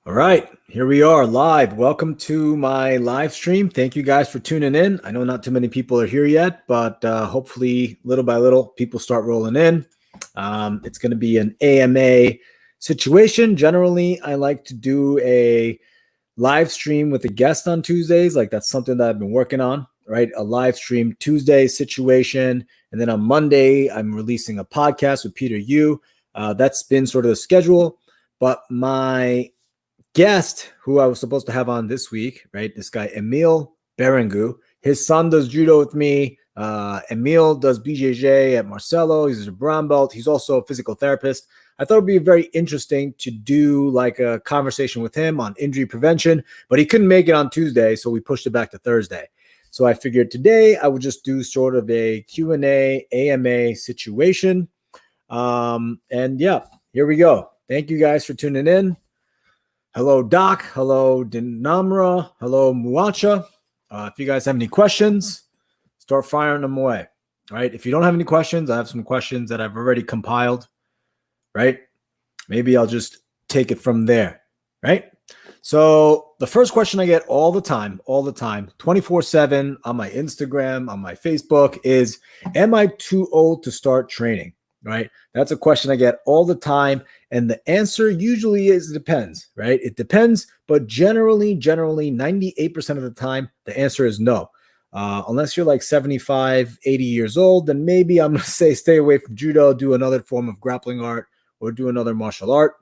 All right, here we are live. Welcome to my live stream. Thank you guys for tuning in. I know not too many people are here yet, but hopefully little by little people start rolling in. It's going to be an AMA situation. Generally, I like to do a live stream with a guest on Tuesdays. Like that's something that I've been working on, right? A live stream Tuesday situation. And then on Monday, I'm releasing a podcast with Peter Yu. That's been sort of the schedule. But my guest who I was supposed to have on this week, right? This guy, Emil Berengu. His son does judo with me. Emil does BJJ at Marcelo. He's a brown belt. He's also a physical therapist. I thought it'd be very interesting to do like a conversation with him on injury prevention, but he couldn't make it on Tuesday, so we pushed it back to Thursday. So I figured today I would just do sort of a Q&A AMA situation. And yeah, here we go. Thank you guys for tuning in. Hello, Doc. Hello, Dinamra. Hello, Muacha. If you guys have any questions, start firing them away. All right. If you don't have any questions, I have some questions that I've already compiled. Right. Maybe I'll just take it from there. Right. So the first question I get all the time, 24/7 on my Instagram, on my Facebook is, am I too old to start training? Right. That's a question I get all the time. And the answer usually is it depends, right? It depends, but generally 98% of the time, the answer is no. Unless you're like 75, 80 years old, then maybe I'm going to say stay away from judo, do another form of grappling art or do another martial art.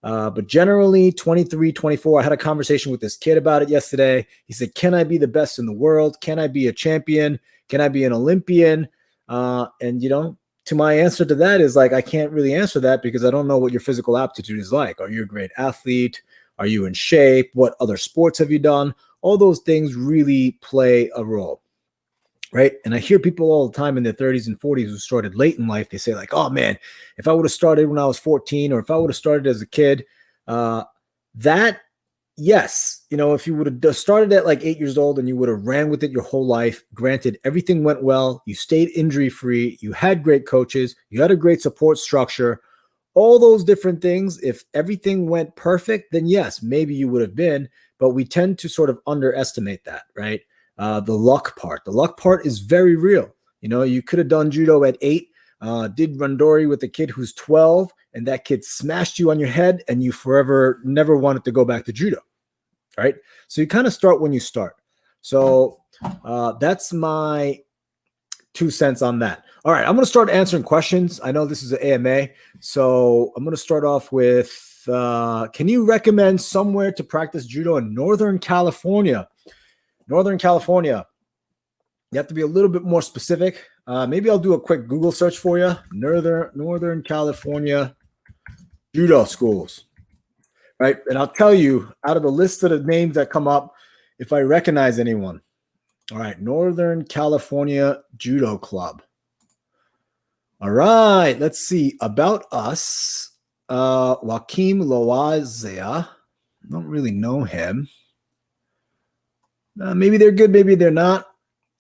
But generally 23, 24, I had a conversation with this kid about it yesterday. He said, can I be the best in the world? Can I be a champion? Can I be an Olympian? And you know, to my answer to that is like, I can't really answer that because I don't know what your physical aptitude is like. Are you a great athlete? Are you in shape? What other sports have you done? All those things really play a role, right? And I hear people all the time in their 30s and 40s who started late in life. They say like, oh man, if I would have started when I was 14 or if I would have started as a kid, yes, you know, if you would have started at like 8 years old and you would have ran with it your whole life, granted, everything went well, you stayed injury-free, you had great coaches, you had a great support structure, all those different things, if everything went perfect, then yes, maybe you would have been, but we tend to sort of underestimate that, right? The luck part is very real. You know, you could have done judo at 8, did randori with a kid who's 12, and that kid smashed you on your head and you forever never wanted to go back to judo, right? So you kind of start when you start. So that's my 2 cents on that. All right, I'm going to start answering questions. I know this is an AMA, so I'm going to start off with, can you recommend somewhere to practice judo in Northern California? Northern California. You have to be a little bit more specific. Maybe I'll do a quick Google search for you. Northern California judo schools, right? And I'll tell you out of the list of the names that come up if I recognize anyone. All right, Northern California Judo Club. All right, let's see. About us, Joaquim Loazea. Don't really know him. Maybe they're good, maybe they're not.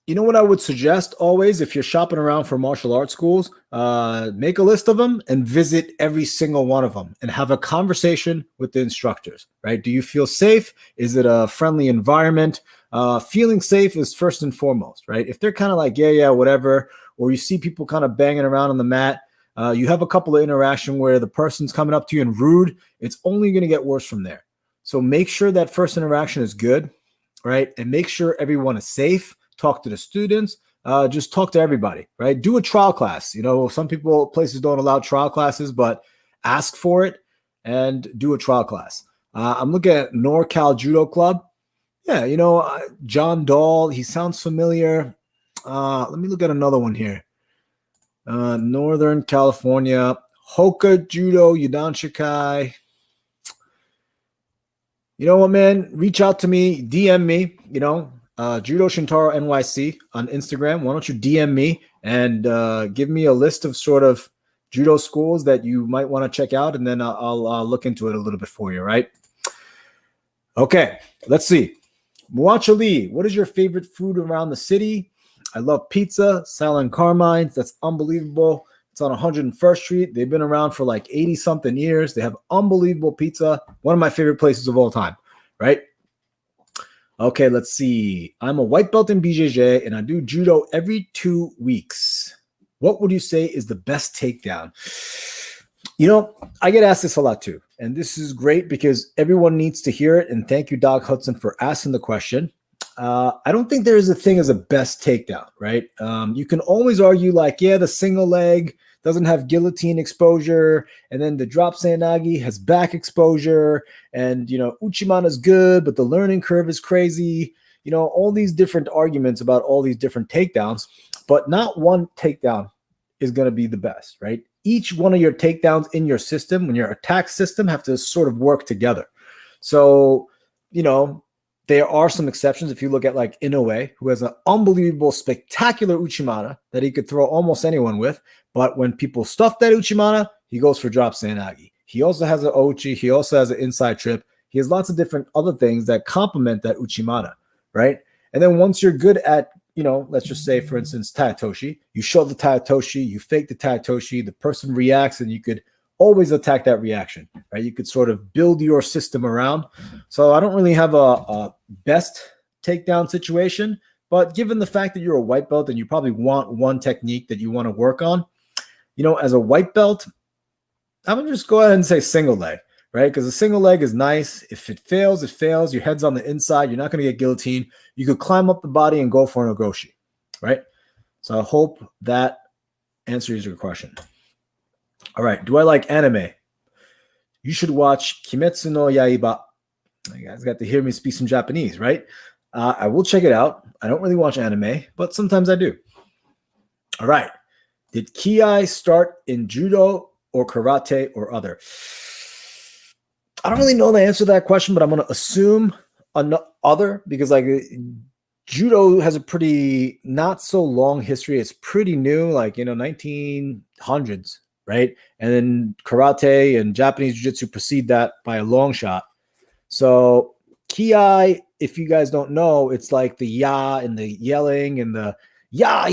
You know what I would suggest always if you're shopping around for martial arts schools? Make a list of them and visit every single one of them and have a conversation with the instructors, right? Do you feel safe? Is it a friendly environment? Feeling safe is first and foremost, right? If they're kind of like, yeah, whatever, or you see people kind of banging around on the mat, you have a couple of interaction where the person's coming up to you and rude, it's only going to get worse from there. So make sure that first interaction is good, right? And make sure everyone is safe. Talk to the students, just talk to everybody, right? Do a trial class. You know, some places don't allow trial classes, but ask for it and do a trial class. I'm looking at NorCal Judo Club. Yeah, you know, John Dahl, he sounds familiar. Let me look at another one here. Northern California, Hoka Judo, Yudanshikai. You know what, man? Reach out to me, DM me, you know, Judo Shintaro NYC on Instagram. Why don't you DM me and give me a list of sort of judo schools that you might want to check out, and then I'll look into it a little bit for you, right? Okay, let's see. Muacha Lee, what is your favorite food around the city? I love pizza, Salad Carmine's. That's unbelievable. It's on 101st Street. They've been around for like 80 something years. They have unbelievable pizza. One of my favorite places of all time, right? Okay, let's see. I'm a white belt in Ibjjf and I do judo every 2 weeks. What would you say is the best takedown? You know, I get asked this a lot too. And this is great because everyone needs to hear it. And thank you, Doc Hudson, for asking the question. I don't think there is a thing as a best takedown, right? You can always argue like, yeah, the single leg doesn't have guillotine exposure, and then the drop Seoi-nage has back exposure, and, you know, Uchimata is good, but the learning curve is crazy. You know, all these different arguments about all these different takedowns, but not one takedown is going to be the best, right? Each one of your takedowns in your system, when your attack system, have to sort of work together. So, you know, there are some exceptions. If you look at like Inoue, who has an unbelievable, spectacular Uchimata that he could throw almost anyone with. But when people stuff that Uchimata, he goes for drop Seoi-nage. He also has an Ochi. He also has an inside trip. He has lots of different other things that complement that Uchimata, right? And then once you're good at, you know, let's just say, for instance, Taitoshi, you show the Taitoshi, you fake the Taitoshi, the person reacts, and you could always attack that reaction, right? You could sort of build your system around. So I don't really have a best takedown situation, but given the fact that you're a white belt and you probably want one technique that you want to work on, you know, as a white belt, I'm going to just go ahead and say single leg, right? Because a single leg is nice. If it fails, it fails. Your head's on the inside. You're not going to get guillotine. You could climb up the body and go for an ogoshi, right? So I hope that answers your question. All right. Do I like anime? You should watch Kimetsu no Yaiba. You guys got to hear me speak some Japanese, right? I will check it out. I don't really watch anime, but sometimes I do. All right. Did Ki start in judo or karate or other? I don't really know the answer to that question, but I'm going to assume other because like judo has a pretty not so long history. It's pretty new, like, you know, 1900s. Right. And then karate and Japanese jiu-jitsu precede that by a long shot. So Ki, if you guys don't know, it's like the ya and the yelling and the ya.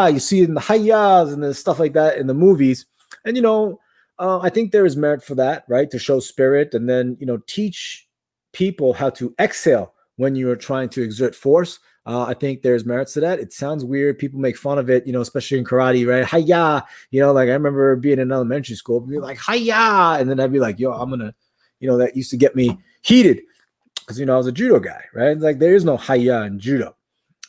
You see it in the hayas and the stuff like that in the movies. And, you know, I think there is merit for that, right? To show spirit and then, you know, teach people how to exhale when you are trying to exert force. I think there's merits to that. It sounds weird. People make fun of it, you know, especially in karate, right? Hi-ya, you know, like I remember being in elementary school, be like, hi-ya. And then I'd be like, yo, I'm going to, you know, that used to get me heated because, you know, I was a judo guy, right? It's like there is no hi-ya in judo,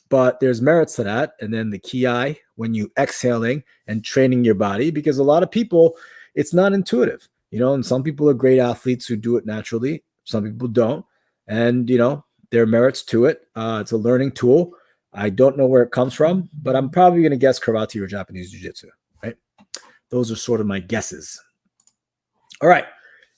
but there's merits to that. And then the ki, when you exhaling and training your body, because a lot of people, it's not intuitive, you know, and some people are great athletes who do it naturally. Some people don't. And, you know, there are merits to it. It's a learning tool. I don't know where it comes from, but I'm probably going to guess karate or Japanese jiu-jitsu, right? Those are sort of my guesses. All right.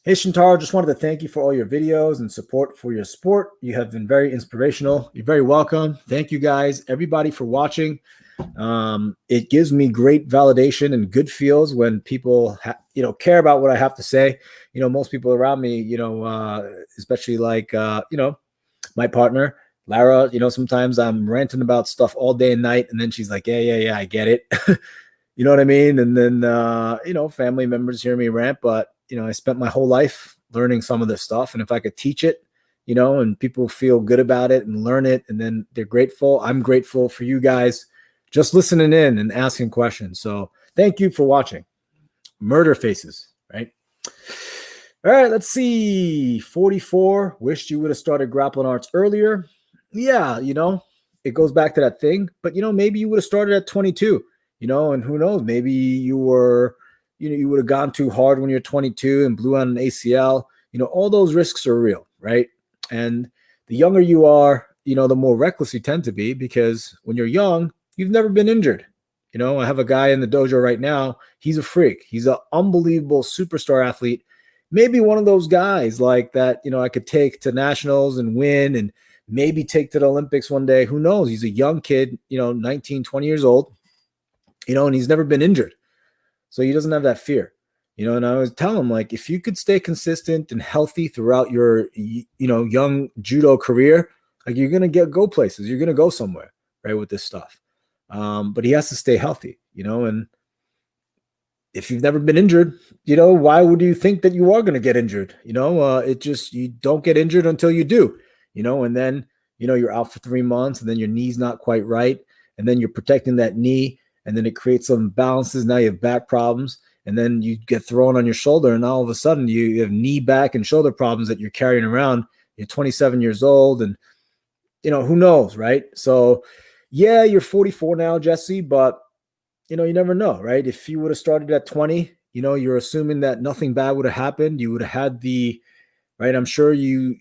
Hey, Shintaro, just wanted to thank you for all your videos and support for your sport. You have been very inspirational. You're very welcome. Thank you guys, everybody, for watching. It gives me great validation and good feels when people, you know, care about what I have to say. You know, most people around me, you know, especially like, you know, my partner, Lara, you know, sometimes I'm ranting about stuff all day and night. And then she's like, yeah, I get it. You know what I mean? And then, you know, family members hear me rant, but, you know, I spent my whole life learning some of this stuff. And if I could teach it, you know, and people feel good about it and learn it, and then they're grateful. I'm grateful for you guys just listening in and asking questions. So thank you for watching. Murder faces, right? All right, let's see. 44, wished you would have started grappling arts earlier. Yeah, you know, it goes back to that thing. But, you know, maybe you would have started at 22, you know, and who knows, maybe you were, you know, you would have gone too hard when you're 22 and blew on an ACL. You know, all those risks are real, right? And the younger you are, you know, the more reckless you tend to be, because when you're young, you've never been injured. You know, I have a guy in the dojo right now. He's a freak. He's an unbelievable superstar athlete. Maybe one of those guys like that, you know, I could take to nationals and win and maybe take to the Olympics one day. Who knows? He's a young kid, you know, 19, 20 years old, you know, and he's never been injured. So he doesn't have that fear, you know, and I always tell him, like, if you could stay consistent and healthy throughout your, you know, young judo career, like you're going to go places, you're going to go somewhere, right, with this stuff. But he has to stay healthy, you know, and if you've never been injured, why would you think that you are going to get injured? You don't get injured until you do, and then, you're out for 3 months, and then your knee's not quite right. And then you're protecting that knee, and then it creates some imbalances. Now you have back problems, and then you get thrown on your shoulder, and all of a sudden you have knee, back, and shoulder problems that you're carrying around. You're 27 years old, and, who knows, right? So, yeah, you're 44 now, Jesse, but you never know, right? If you would have started at 20, you're assuming that nothing bad would have happened. You would have had right? I'm sure you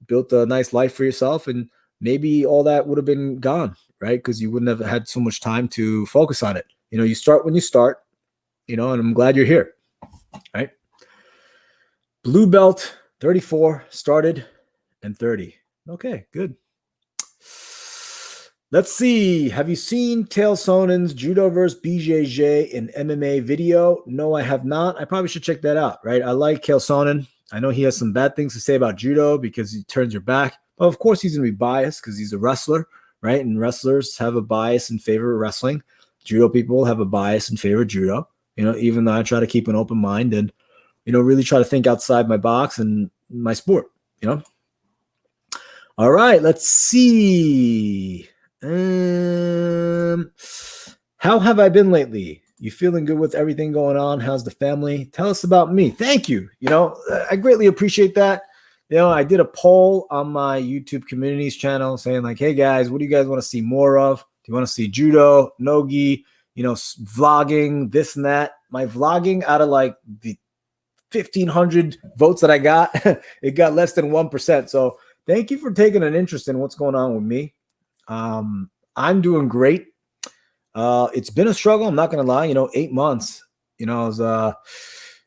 built a nice life for yourself, and maybe all that would have been gone, right? Because you wouldn't have had so much time to focus on it. You start when you start, and I'm glad you're here, right? Blue belt 34 started and 30. Okay, good. Let's see. Have you seen Tail Sonen's Judo vs. Ibjjf in MMA video? No, I have not. I probably should check that out, right? I like Tail Sonen. I know he has some bad things to say about judo because he turns your back. But of course, he's going to be biased because he's a wrestler, right? And wrestlers have a bias in favor of wrestling. Judo people have a bias in favor of judo. Even though I try to keep an open mind and, really try to think outside my box and my sport, All right, let's see. How have I been lately? You feeling good with everything going on? How's the family? Tell us about me. Thank you. I greatly appreciate that. I did a poll on my YouTube communities channel saying like, hey guys, what do you guys want to see more of? Do you want to see judo, nogi, vlogging, this and that? My vlogging, out of like the 1,500 votes that I got, it got less than 1%. So thank you for taking an interest in what's going on with me. I'm doing great. It's been a struggle. I'm not going to lie, 8 months,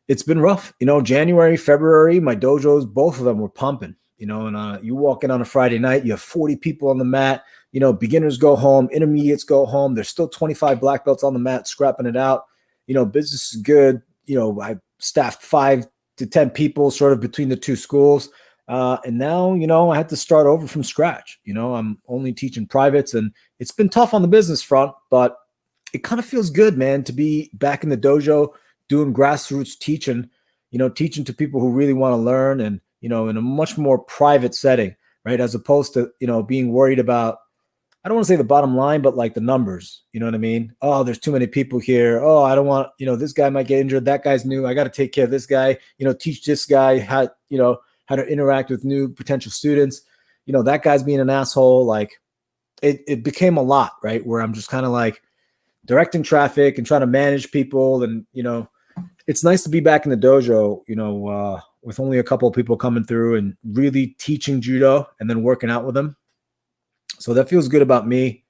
it's been rough, January, February, my dojos, both of them were pumping, and, you walk in on a Friday night, you have 40 people on the mat, beginners go home, intermediates go home. There's still 25 black belts on the mat, scrapping it out. Business is good. I staffed 5 to 10 people sort of between the two schools. And now, I had to start over from scratch. I'm only teaching privates, and it's been tough on the business front, but it kind of feels good, man, to be back in the dojo doing grassroots teaching, teaching to people who really want to learn and, in a much more private setting, right? As opposed to, being worried about, I don't want to say the bottom line, but like the numbers, you know what I mean? Oh, there's too many people here. Oh, I don't want, this guy might get injured. That guy's new. I got to take care of this guy, teach this guy how to interact with new potential students. That guy's being an asshole. Like it became a lot, right? Where I'm just kind of like directing traffic and trying to manage people. And, it's nice to be back in the dojo, with only a couple of people coming through and really teaching judo and then working out with them. So that feels good about me,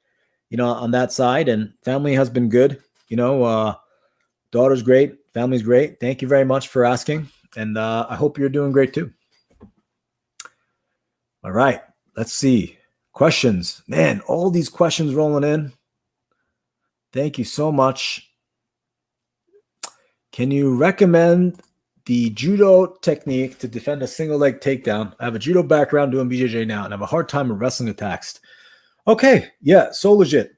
on that side. And family has been good. Daughter's great. Family's great. Thank you very much for asking. And I hope you're doing great too. All right, let's see. Questions. Man, all these questions rolling in. Thank you so much. Can you recommend the judo technique to defend a single leg takedown? I have a judo background doing BJJ now, and I have a hard time with wrestling attacks. Okay, yeah, so legit.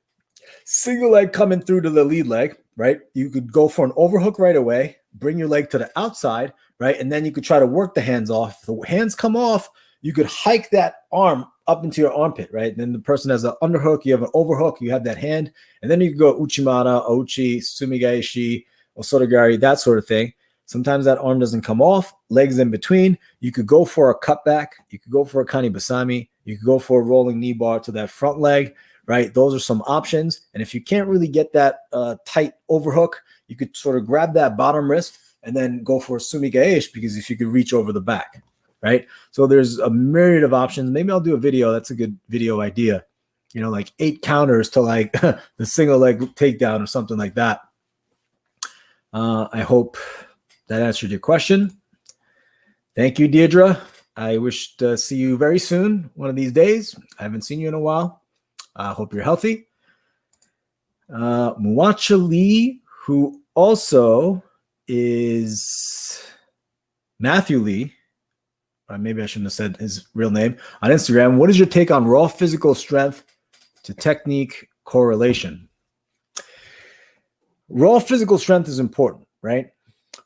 Single leg coming through to the lead leg, right? You could go for an overhook right away, bring your leg to the outside, right? And then you could try to work the hands off. If the hands come off, you could hike that arm up into your armpit, right? And then the person has an underhook, you have an overhook, you have that hand, and then you can go uchimata, ochi, sumigaeshi, osotogari, that sort of thing. Sometimes that arm doesn't come off, legs in between. You could go for a cutback. You could go for a kanibasami. You could go for a rolling knee bar to that front leg, right? Those are some options. And if you can't really get that tight overhook, you could sort of grab that bottom wrist and then go for a sumigaeshi, because if you could reach over the back, right? So there's a myriad of options. Maybe I'll do a video. That's a good video idea. Like 8 counters to like the single leg takedown or something like that. I hope that answered your question. Thank you, Deirdre. I wish to see you very soon, one of these days. I haven't seen you in a while. I hope you're healthy. Muacha Lee, who also is Matthew Lee, or maybe I shouldn't have said his real name, on Instagram. What is your take on raw physical strength to technique correlation? Raw physical strength is important, right?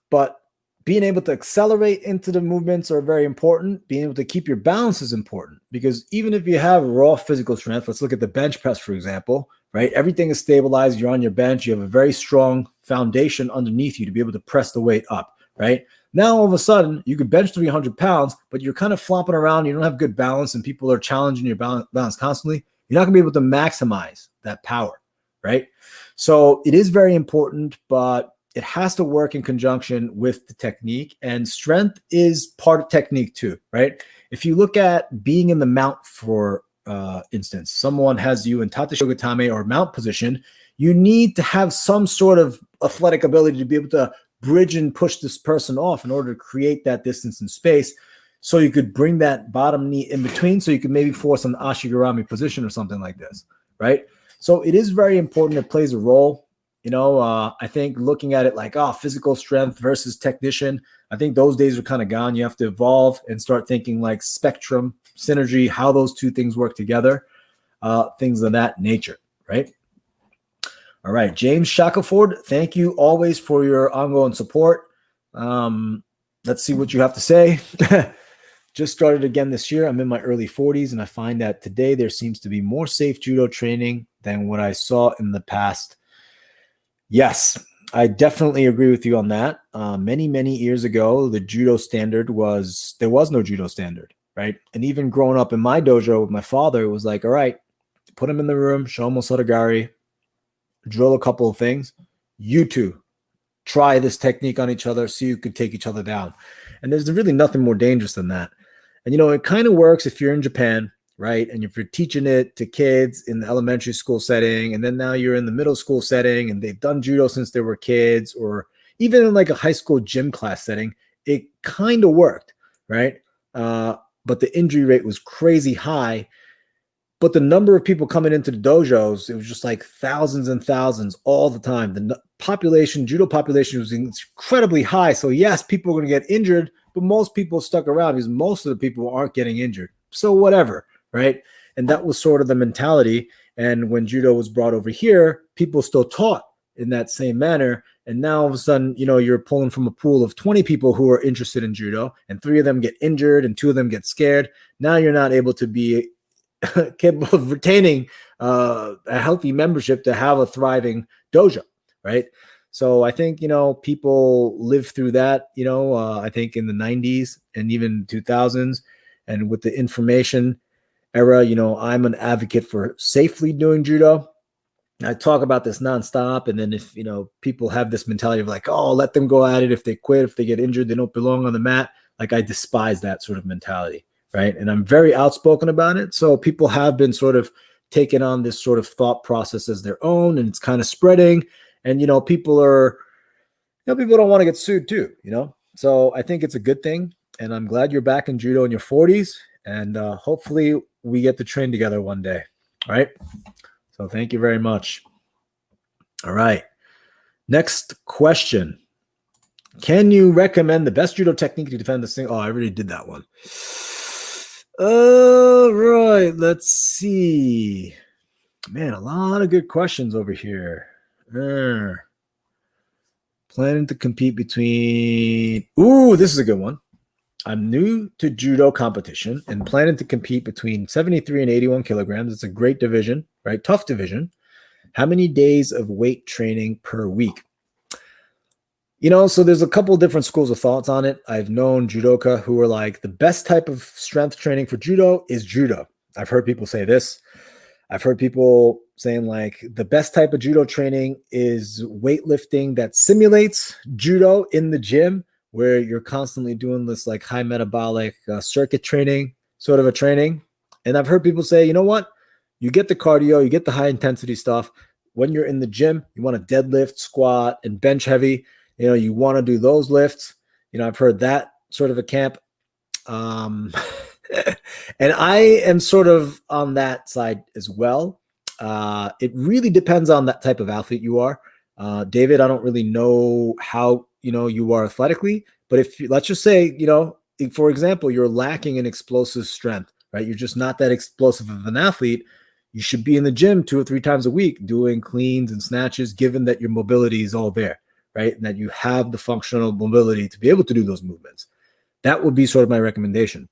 But being able to accelerate into the movements are very important. Being able to keep your balance is important, because even if you have raw physical strength, let's look at the bench press, for example, right? Everything is stabilized. You're on your bench. You have a very strong foundation underneath you to be able to press the weight up, right? Now, all of a sudden, you could bench 300 pounds, but you're kind of flopping around. You don't have good balance, and people are challenging your balance constantly. You're not going to be able to maximize that power, right? So it is very important, but it has to work in conjunction with the technique, and strength is part of technique too, right? If you look at being in the mount, for instance, someone has you in tate shogatame or mount position, you need to have some sort of athletic ability to be able to bridge and push this person off in order to create that distance and space, so you could bring that bottom knee in between, so you could maybe force an ashigarami position or something like this, right? So it is very important. It plays a role. I think looking at it like, physical strength versus technician, I think those days are kind of gone. You have to evolve and start thinking like spectrum, synergy, how those two things work together, things of that nature, right? All right, James Shackelford, thank you always for your ongoing support. Let's see what you have to say. Just started again this year. I'm in my early 40s, and I find that today there seems to be more safe judo training than what I saw in the past. Yes, I definitely agree with you on that. Many, many years ago, the judo standard there was no judo standard, right? And even growing up in my dojo with my father, it was like, all right, put him in the room, show him osotogari, drill a couple of things. You two, try this technique on each other so you could take each other down. And there's really nothing more dangerous than that. And, it kind of works if you're in Japan, right? And if you're teaching it to kids in the elementary school setting, and then now you're in the middle school setting and they've done judo since they were kids, or even in like a high school gym class setting, it kind of worked, right? But the injury rate was crazy high. But the number of people coming into the dojos, it was just like thousands and thousands all the time. The judo population was incredibly high. So yes, people are going to get injured, but most people stuck around because most of the people aren't getting injured. So whatever, right? And that was sort of the mentality. And when judo was brought over here, people still taught in that same manner. And now all of a sudden, you're pulling from a pool of 20 people who are interested in judo, and 3 of them get injured and 2 of them get scared. Now you're not able to be capable of retaining a healthy membership to have a thriving dojo, right? So I think, people live through that, I think in the 90s and even 2000s. And with the information era, I'm an advocate for safely doing judo. I talk about this nonstop. And then if, people have this mentality of like, let them go at it. If they quit, if they get injured, they don't belong on the mat. Like, I despise that sort of mentality, right? And I'm very outspoken about it. So people have been sort of taking on this sort of thought process as their own, and it's kind of spreading. And, people don't want to get sued too, So I think it's a good thing. And I'm glad you're back in judo in your 40s. And hopefully we get to train together one day. All right. So thank you very much. All right. Next question. Can you recommend the best judo technique to defend the single? I already did that one. All right. Let's see. Man, a lot of good questions over here. Planning to compete between... Ooh, this is a good one. I'm new to judo competition and planning to compete between 73 and 81 kilograms. It's a great division, right? Tough division. How many days of weight training per week? So there's a couple of different schools of thoughts on it. I've known judoka who are like, the best type of strength training for judo is judo. I've heard people say this. I've heard people saying like, the best type of judo training is weightlifting that simulates judo in the gym, where you're constantly doing this like high metabolic circuit training, sort of a training. And I've heard people say, you know what? You get the cardio, you get the high intensity stuff. When you're in the gym, you want to deadlift, squat, and bench heavy. You want to do those lifts. I've heard that sort of a camp. And I am sort of on that side as well. It really depends on that type of athlete you are. David, I don't really know how, you are athletically, but if let's just say, for example, you're lacking in explosive strength, right? You're just not that explosive of an athlete. You should be in the gym 2 or 3 times a week doing cleans and snatches, given that your mobility is all there, right? And that you have the functional mobility to be able to do those movements. That would be sort of my recommendation.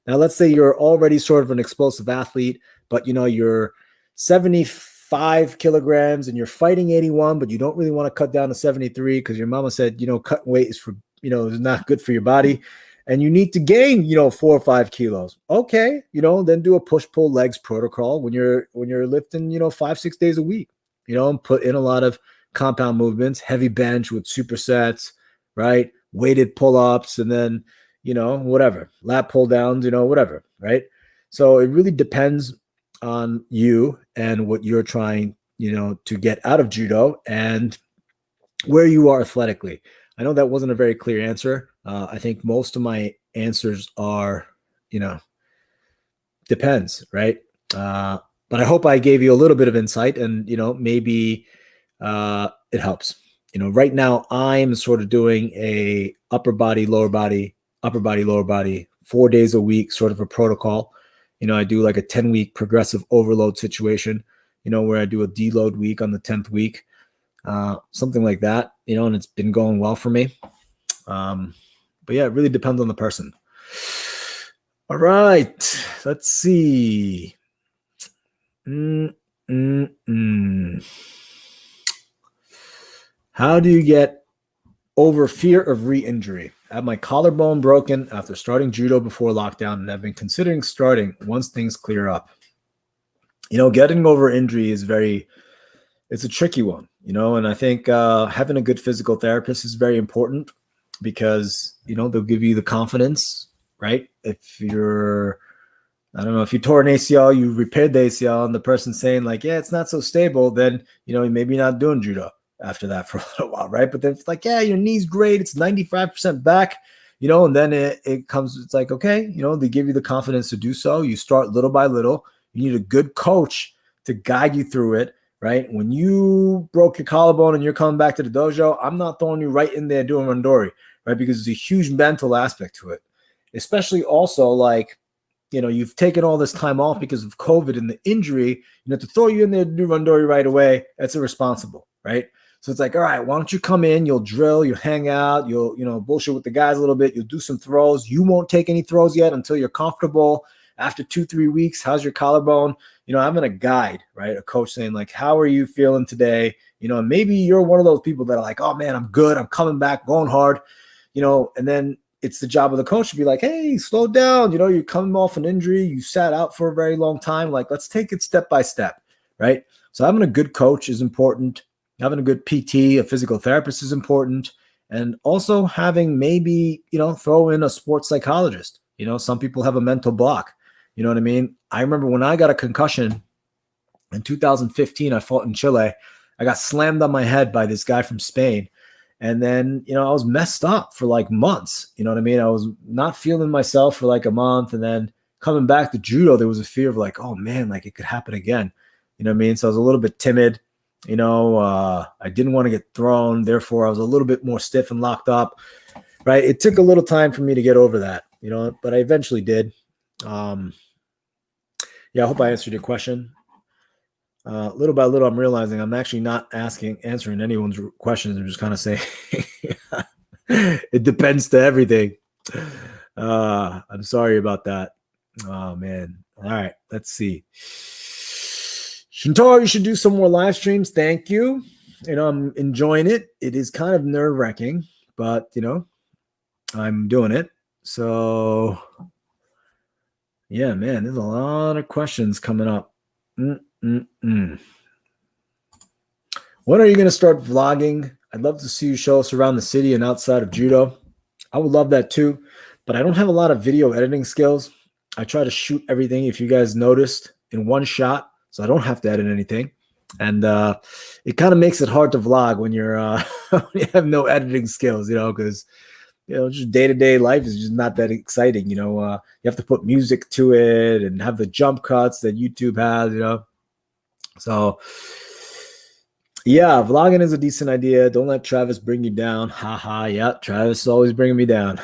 Now, let's say you're already sort of an explosive athlete, but you're 75 kilograms and you're fighting 81, but you don't really want to cut down to 73 because your mama said, cutting weight is is not good for your body. And you need to gain, 4 or 5 kilos. Okay, then do a push-pull legs protocol when you're lifting, 5-6 days a week, and put in a lot of compound movements, heavy bench with supersets, right? Weighted pull-ups, and then, whatever, lat pull downs, whatever, right? So it really depends on you and what you're trying, to get out of judo and where you are athletically. I know that wasn't a very clear answer. I think most of my answers are, depends, right? But I hope I gave you a little bit of insight and, maybe it helps. Right now I'm sort of doing a upper body, lower body, 4 days a week, sort of a protocol. I do like a 10-week progressive overload situation, where I do a deload week on the 10th week, something like that, and it's been going well for me. But yeah, it really depends on the person. All right, let's see. How do you get over fear of re-injury? I have my collarbone broken after starting judo before lockdown, and I've been considering starting once things clear up. Getting over injury is it's a tricky one, and I think having a good physical therapist is very important because, they'll give you the confidence, right? If you tore an ACL, you repaired the ACL, and the person's saying like, yeah, it's not so stable, then, maybe not doing judo after that for a little while, right? But then it's like, yeah, your knee's great, it's 95% back, and then it's like, okay, they give you the confidence to do so. You start little by little. You need a good coach to guide you through it, right? When you broke your collarbone and you're coming back to the dojo, I'm not throwing you right in there doing randori, right? Because there's a huge mental aspect to it, especially also like, you've taken all this time off because of COVID and the injury, to throw you in there to do randori right away, that's irresponsible, right? So it's like, all right, why don't you come in, you'll drill, you'll hang out, you'll, bullshit with the guys a little bit, you'll do some throws. You won't take any throws yet until you're comfortable. After 2-3 weeks, how's your collarbone? Having a guide, right? A coach saying like, how are you feeling today? And maybe you're one of those people that are like, oh man, I'm good. I'm coming back, going hard, and then it's the job of the coach to be like, hey, slow down. You're coming off an injury. You sat out for a very long time. Like, let's take it step by step, right? So having a good coach is important. Having a good PT, a physical therapist is important. And also having maybe, throw in a sports psychologist. Some people have a mental block. You know what I mean? I remember when I got a concussion in 2015, I fought in Chile. I got slammed on my head by this guy from Spain. And then, I was messed up for like months. You know what I mean? I was not feeling myself for like a month. And then coming back to judo, there was a fear of like, oh man, like it could happen again. You know what I mean? So I was a little bit timid. I didn't want to get thrown. Therefore, I was a little bit more stiff and locked up, right? It took a little time for me to get over that, but I eventually did. Yeah, I hope I answered your question. Little by little, I'm realizing I'm actually not answering anyone's questions. I'm just kind of saying it depends to everything. I'm sorry about that. Oh, man. All right, let's see. Shintaro, you should do some more live streams. Thank you. I'm enjoying it. It is kind of nerve-wracking, but, I'm doing it. So, yeah, man, there's a lot of questions coming up. When are you going to start vlogging? I'd love to see you show us around the city and outside of judo. I would love that too, but I don't have a lot of video editing skills. I try to shoot everything, if you guys noticed, in one shot, so I don't have to edit anything. And it kind of makes it hard to vlog when when you have no editing skills, because just day-to-day life is just not that exciting. You have to put music to it and have the jump cuts that YouTube has, So, yeah, vlogging is a decent idea. Don't let Travis bring you down. Haha, yeah, Travis is always bringing me down.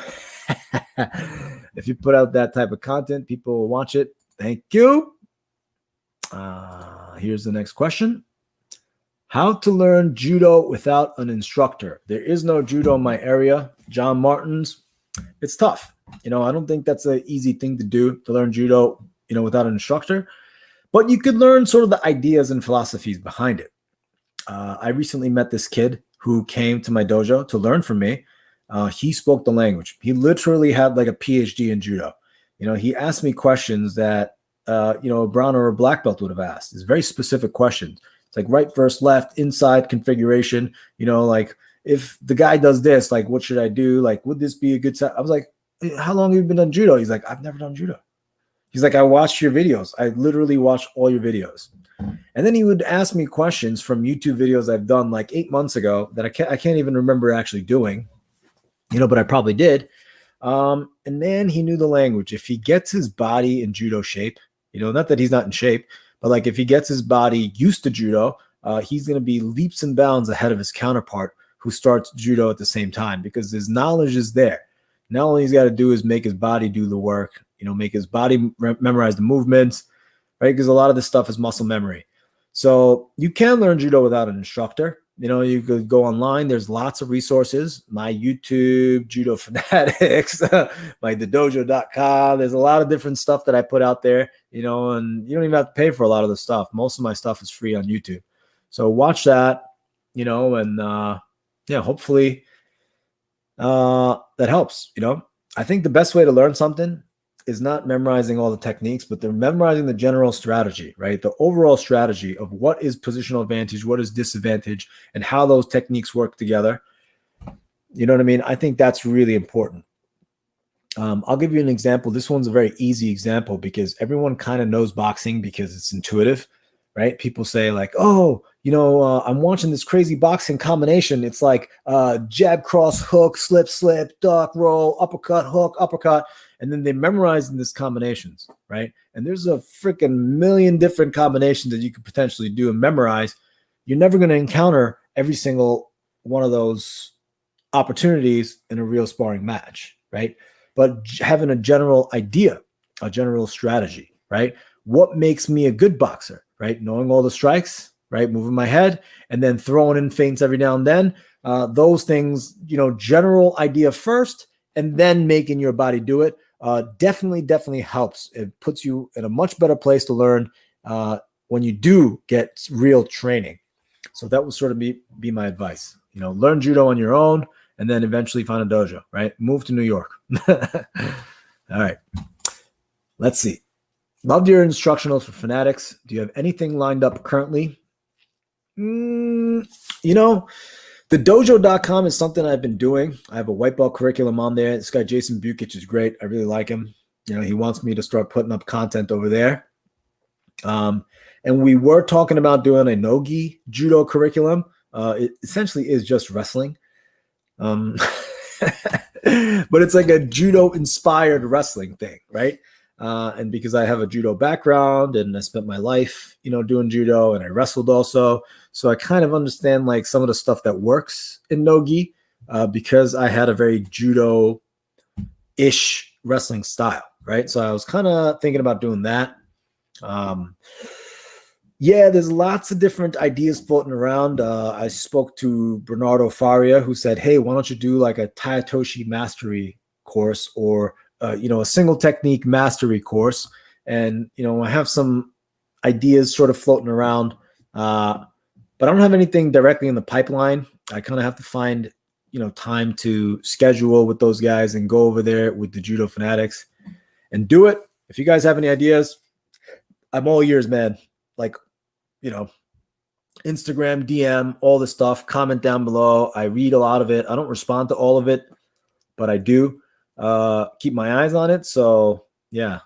If you put out that type of content, people will watch it. Thank you. Here's the next question. How to learn judo without an instructor. There is no judo in my area. John Martin's, it's tough. I don't think that's an easy thing to do, to learn judo, without an instructor. But you could learn sort of the ideas and philosophies behind it. I recently met this kid who came to my dojo to learn from me. He spoke the language. He literally had like a PhD in judo. He asked me questions that, a brown or a black belt would have asked. It's very specific questions. It's like right versus left, inside configuration. Like if the guy does this, like what should I do? Like, would this be a good set? I was like, how long have you been on judo? He's like, I've never done judo. He's like, I watched your videos. I literally watched all your videos. And then he would ask me questions from YouTube videos I've done like 8 months ago that I can't even remember actually doing, but I probably did. And then he knew the language. If he gets his body in judo shape, not that he's not in shape, but like if he gets his body used to judo, he's going to be leaps and bounds ahead of his counterpart who starts judo at the same time, because his knowledge is there. Now all he's got to do is make his body do the work, make his body memorize the movements, right? Because a lot of this stuff is muscle memory. So you can learn judo without an instructor. You could go online. There's lots of resources. My YouTube, Judo Fanatics, my thedojo.com. There's a lot of different stuff that I put out there, and you don't even have to pay for a lot of the stuff. Most of my stuff is free on YouTube. So watch that, and hopefully that helps. I think the best way to learn something is not memorizing all the techniques, but they're memorizing the general strategy, right? The overall strategy of what is positional advantage, what is disadvantage, and how those techniques work together. You know what I mean? I think that's really important. I'll give you an example. This one's a very easy example because everyone kind of knows boxing because it's intuitive, right? People say like, oh, I'm watching this crazy boxing combination. It's like jab, cross, hook, slip, duck, roll, uppercut, hook, uppercut. And then they memorize in these combinations, right? And there's a freaking million different combinations that you could potentially do and memorize. You're never going to encounter every single one of those opportunities in a real sparring match, right? But having a general idea, a general strategy, right? What makes me a good boxer, right? Knowing all the strikes, right? Moving my head and then throwing in feints every now and then. Those things, general idea first and then making your body do it. Definitely helps. It puts you in a much better place to learn when you do get real training. So that would sort of be my advice. Learn judo on your own and then eventually find a dojo, right? Move to New York. All right. Let's see. Loved your instructionals for fanatics. Do you have anything lined up currently? The dojo.com is something I've been doing. I have a white belt curriculum on there. This guy, Jason Bukic, is great. I really like him. He wants me to start putting up content over there. And we were talking about doing a no-gi judo curriculum. It essentially is just wrestling. But it's like a judo-inspired wrestling thing, right? And because I have a judo background and I spent my life, doing judo, and I wrestled also. So I kind of understand like some of the stuff that works in no-gi because I had a very judo-ish wrestling style, right? So I was kind of thinking about doing that. There's lots of different ideas floating around. I spoke to Bernardo Faria, who said, hey, why don't you do like a Taitoshi mastery course or a single technique mastery course. And, I have some ideas sort of floating around, but I don't have anything directly in the pipeline. I kind of have to find, time to schedule with those guys and go over there with the Judo Fanatics and do it. If you guys have any ideas, I'm all ears, man. Like, Instagram, DM, all this stuff, comment down below. I read a lot of it. I don't respond to all of it, but I do. Keep my eyes on it. So yeah,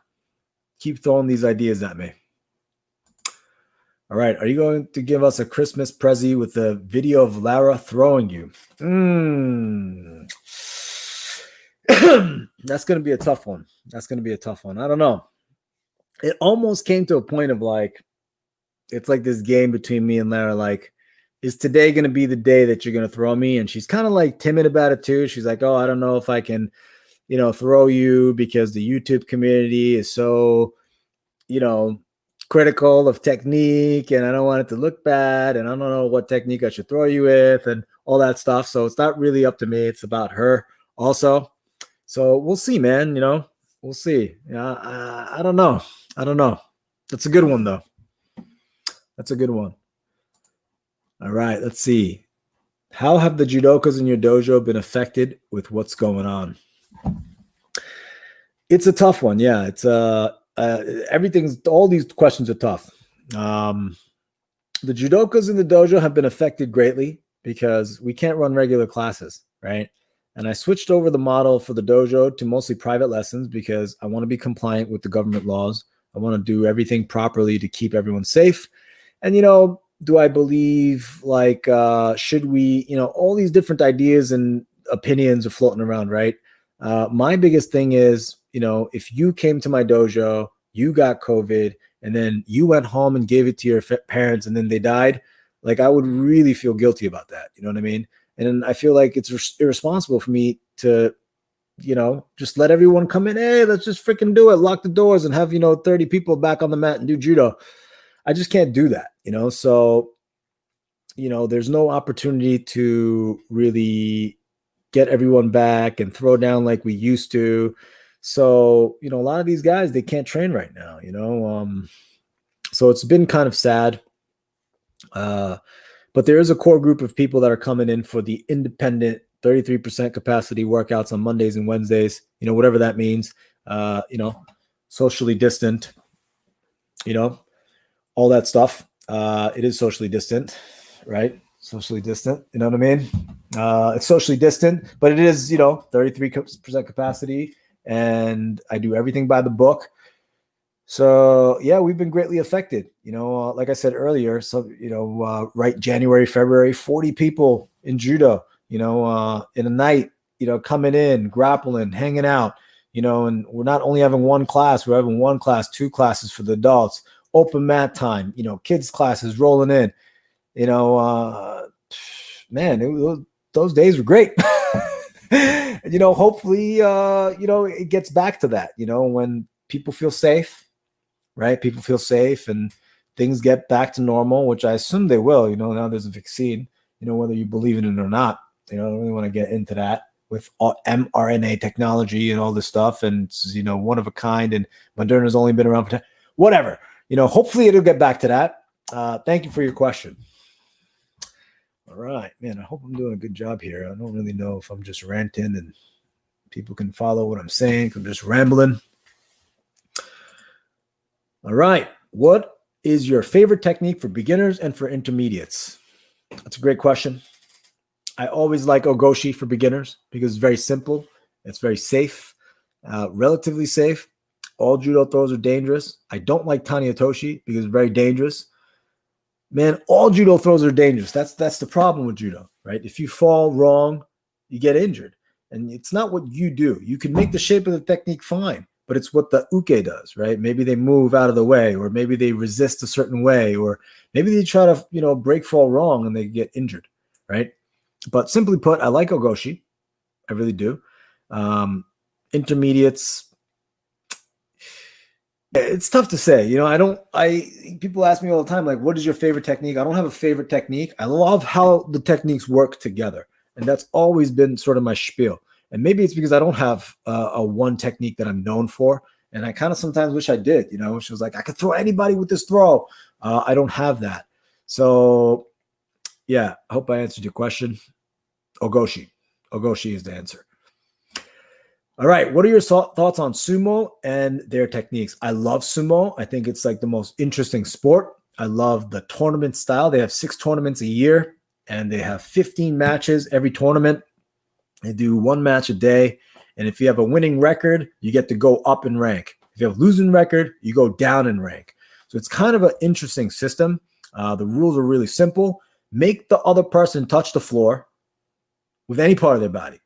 keep throwing these ideas at me. All right. Are you going to give us a Christmas prezi with a video of Lara throwing you? That's going to be a tough one. I don't know. It almost came to a point of like, it's like this game between me and Lara. Like, is today going to be the day that you're going to throw me? And she's kind of like timid about it too. She's like, oh, I don't know if I can, throw you because the YouTube community is so, critical of technique, and I don't want it to look bad, and I don't know what technique I should throw you with, and all that stuff. So it's not really up to me. It's about her also. So we'll see, man. We'll see. I don't know. That's a good one, though. That's a good one. All right, let's see. How have the judokas in your dojo been affected with what's going on? It's a tough one. Yeah, it's all these questions are tough. The judokas in the dojo have been affected greatly because we can't run regular classes, right? And I switched over the model for the dojo to mostly private lessons because I want to be compliant with the government laws. I want to do everything properly to keep everyone safe. And, do I believe should we, all these different ideas and opinions are floating around, right? My biggest thing is, if you came to my dojo, you got COVID, and then you went home and gave it to your parents and then they died, I would really feel guilty about that. You know what I mean? And I feel like it's irresponsible for me to, just let everyone come in. Hey, let's just freaking do it. Lock the doors and have, 30 people back on the mat and do judo. I just can't do that, So, there's no opportunity to really get everyone back and throw down like we used to. So, a lot of these guys, they can't train right now, so it's been kind of sad. But there is a core group of people that are coming in for the independent 33% capacity workouts on Mondays and Wednesdays, whatever that means, socially distant, all that stuff. It is socially distant, right? Socially distant, you know what I mean? It's socially distant, but it is, 33% capacity, and I do everything by the book. So yeah, we've been greatly affected, like I said earlier. So, right, January, February, 40 people in judo, in a night, coming in, grappling, hanging out, and we're not only having one class, we're having one class, two classes for the adults, open mat time, kids classes rolling in, man, those days were great. Hopefully, it gets back to that, when people feel safe, right? People feel safe and things get back to normal, which I assume they will, now there's a vaccine, whether you believe in it or not, I don't really want to get into that with mRNA technology and all this stuff. And it's, one of a kind, and Moderna's only been around for whatever, hopefully it'll get back to that. Thank you for your question. All right, man, I hope I'm doing a good job here. I don't really know if I'm just ranting and people can follow what I'm saying. I'm just rambling. All right. What is your favorite technique for beginners and for intermediates? That's a great question. I always like Ogoshi for beginners because it's very simple. It's very safe, relatively safe. All judo throws are dangerous. I don't like Taniatoshi because it's very dangerous. Man, all judo throws are dangerous. That's the problem with judo, right? If you fall wrong, you get injured. And it's not what you do. You can make the shape of the technique fine, but it's what the uke does, right? Maybe they move out of the way, or maybe they resist a certain way, or maybe they try to, break fall wrong and they get injured, right? But simply put, I like Ogoshi. I really do. Intermediates, it's tough to say. People ask me all the time, like, what is your favorite technique? I don't have a favorite technique. I love how the techniques work together. And that's always been sort of my spiel. And maybe it's because I don't have a one technique that I'm known for. And I kind of sometimes wish I did, which was like, I could throw anybody with this throw. I don't have that. So yeah, I hope I answered your question. Ogoshi. Ogoshi is the answer. All right. What are your thoughts on sumo and their techniques? I love sumo. I think it's like the most interesting sport. I love the tournament style. They have 6 tournaments a year and they have 15 matches every tournament. They do 1 match a day. And if you have a winning record, you get to go up in rank. If you have a losing record, you go down in rank. So it's kind of an interesting system. The rules are really simple. Make the other person touch the floor with any part of their body,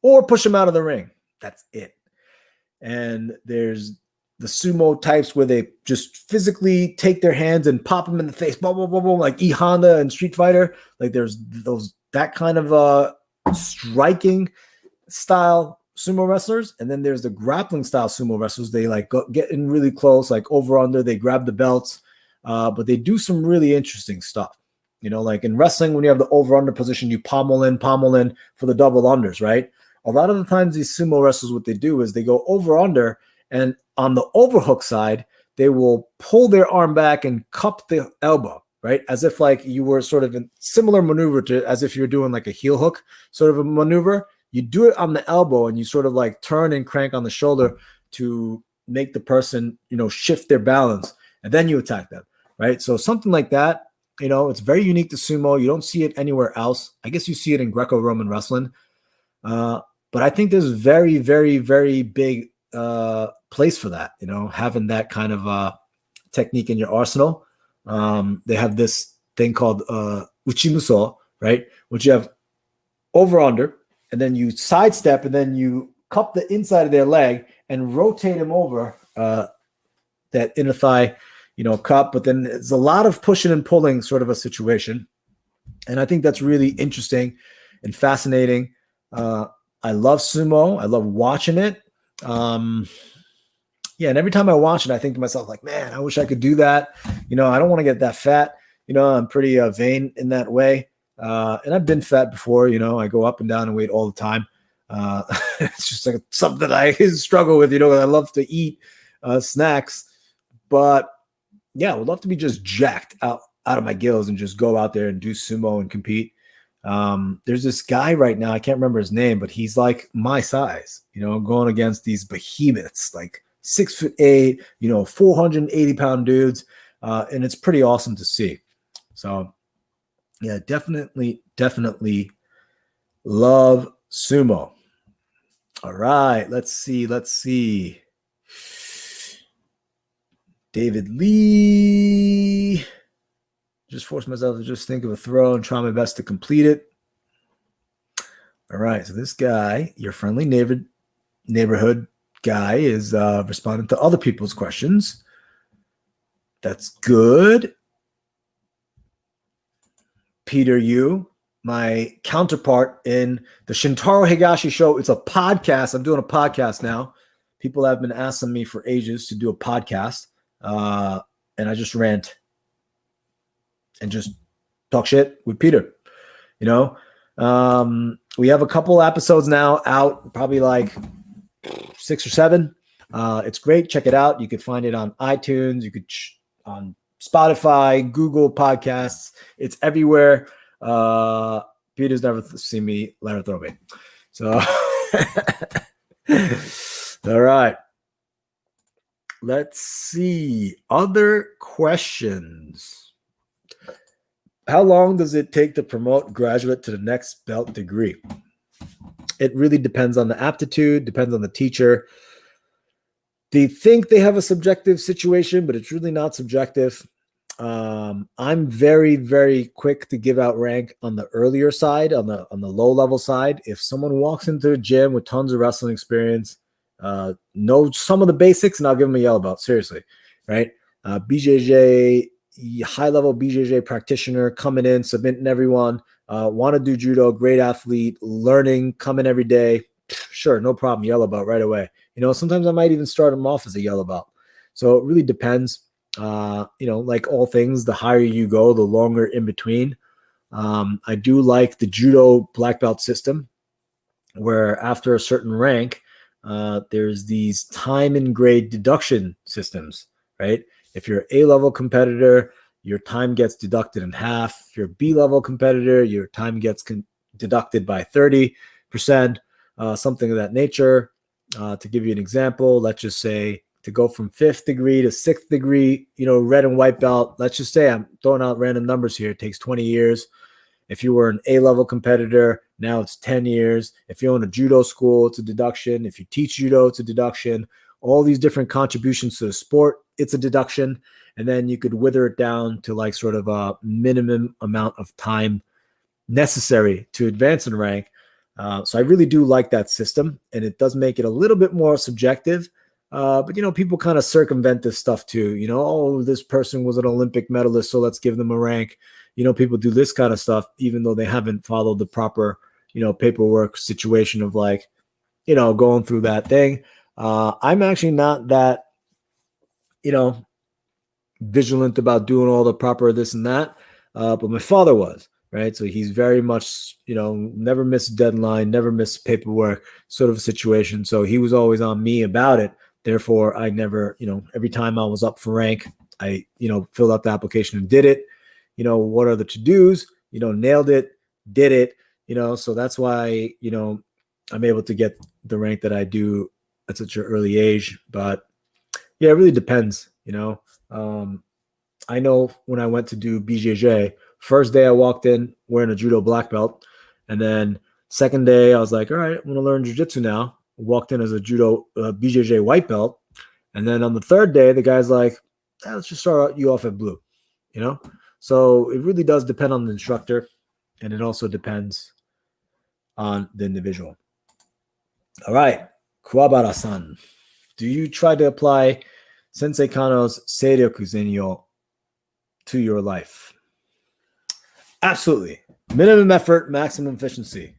or push them out of the ring. That's it. And there's the sumo types where they just physically take their hands and pop them in the face, boom, boom, boom, boom, like E Honda and Street Fighter. Like there's that kind of striking style sumo wrestlers, and then there's the grappling style sumo wrestlers. They like get in really close, like over under. They grab the belts, but they do some really interesting stuff. Like in wrestling, when you have the over under position, you pommel in for the double unders, right? A lot of the times these sumo wrestlers, what they do is they go over under, and on the overhook side, they will pull their arm back and cup the elbow, right? As if like you were sort of in similar maneuver to as if you're doing like a heel hook sort of a maneuver. You do it on the elbow and you sort of like turn and crank on the shoulder to make the person, shift their balance, and then you attack them, right? So something like that, it's very unique to sumo. You don't see it anywhere else. I guess you see it in Greco-Roman wrestling. But I think there's very, very, very big place for that, having that kind of technique in your arsenal. They have this thing called Uchi Musa, right? Which you have over under, and then you sidestep, and then you cup the inside of their leg and rotate him over that inner thigh, cup. But then it's a lot of pushing and pulling sort of a situation. And I think that's really interesting and fascinating. I love sumo. I love watching it. And every time I watch it, I think to myself, like, man, I wish I could do that. I don't want to get that fat. I'm pretty vain in that way. And I've been fat before. I go up and down in weight all the time. It's just like something that I struggle with, I love to eat snacks. But yeah, I would love to be just jacked out of my gills and just go out there and do sumo and compete. There's this guy right now, I can't remember his name, but he's like my size, going against these behemoths, like 6'8", 480-pound dudes. And it's pretty awesome to see. So yeah, definitely love sumo. All right, let's see. David Lee. Just force myself to just think of a throw and try my best to complete it. All right, so this guy, your friendly neighborhood guy, is responding to other people's questions. That's good. Peter Yu, my counterpart in the Shintaro Higashi show. It's a podcast. I'm doing a podcast now. People have been asking me for ages to do a podcast, and I just rant and just talk shit with Peter. We have a couple episodes now out, probably like 6 or 7. It's great. Check it out. You could find it on iTunes. You could on Spotify, Google Podcasts. It's everywhere. Peter's never seen me let her throw me. So, all right. Let's see. Other questions. How long does it take to promote graduate to the next belt degree? It really depends on the aptitude, depends on the teacher. They think they have a subjective situation, but it's really not subjective. I'm very, very quick to give out rank on the earlier side, on the low level side. If someone walks into a gym with tons of wrestling experience, know some of the basics, and I'll give them a yellow belt. Seriously, right? BJJ, high level BJJ practitioner coming in, submitting everyone, want to do judo, great athlete, learning, coming every day. Sure, no problem. Yellow belt right away. Sometimes I might even start them off as a yellow belt. So it really depends. Like all things, the higher you go, the longer in between. I do like the judo black belt system, where after a certain rank, there's these time and grade deduction systems, right? If you're an A-level competitor, your time gets deducted in half. If you're a B-level competitor, your time gets deducted by 30%, something of that nature. To give you an example, let's just say to go from 5th degree to 6th degree, red and white belt, let's just say, I'm throwing out random numbers here, it takes 20 years. If you were an A-level competitor, now it's 10 years. If you own a judo school, it's a deduction. If you teach judo, it's a deduction. All these different contributions to the sport, it's a deduction. And then you could wither it down to like sort of a minimum amount of time necessary to advance in rank. So I really do like that system, and it does make it a little bit more subjective. But people kind of circumvent this stuff too. Oh, this person was an Olympic medalist, so let's give them a rank. People do this kind of stuff, even though they haven't followed the proper, paperwork situation of like, going through that thing. I'm actually not that, vigilant about doing all the proper this and that. But my father was, right? So he's very much, never missed a deadline, never missed paperwork sort of a situation. So he was always on me about it. Therefore, I never, every time I was up for rank, I, filled out the application and did it. What are the to-dos? Nailed it, did it, so that's why, I'm able to get the rank that I do at such an early age. But yeah, it really depends, I know when I went to do Ibjjf, first day I walked in wearing a judo black belt. And then second day I was like, all right, I'm going to learn jiu-jitsu now. Walked in as a judo Ibjjf white belt. And then on the third day, the guy's like, let's just start you off at blue, So it really does depend on the instructor. And it also depends on the individual. All right. Kuwabara-san, do you try to apply Sensei Kano's Seiryoku Zenyo to your life? Absolutely. Minimum effort, maximum efficiency.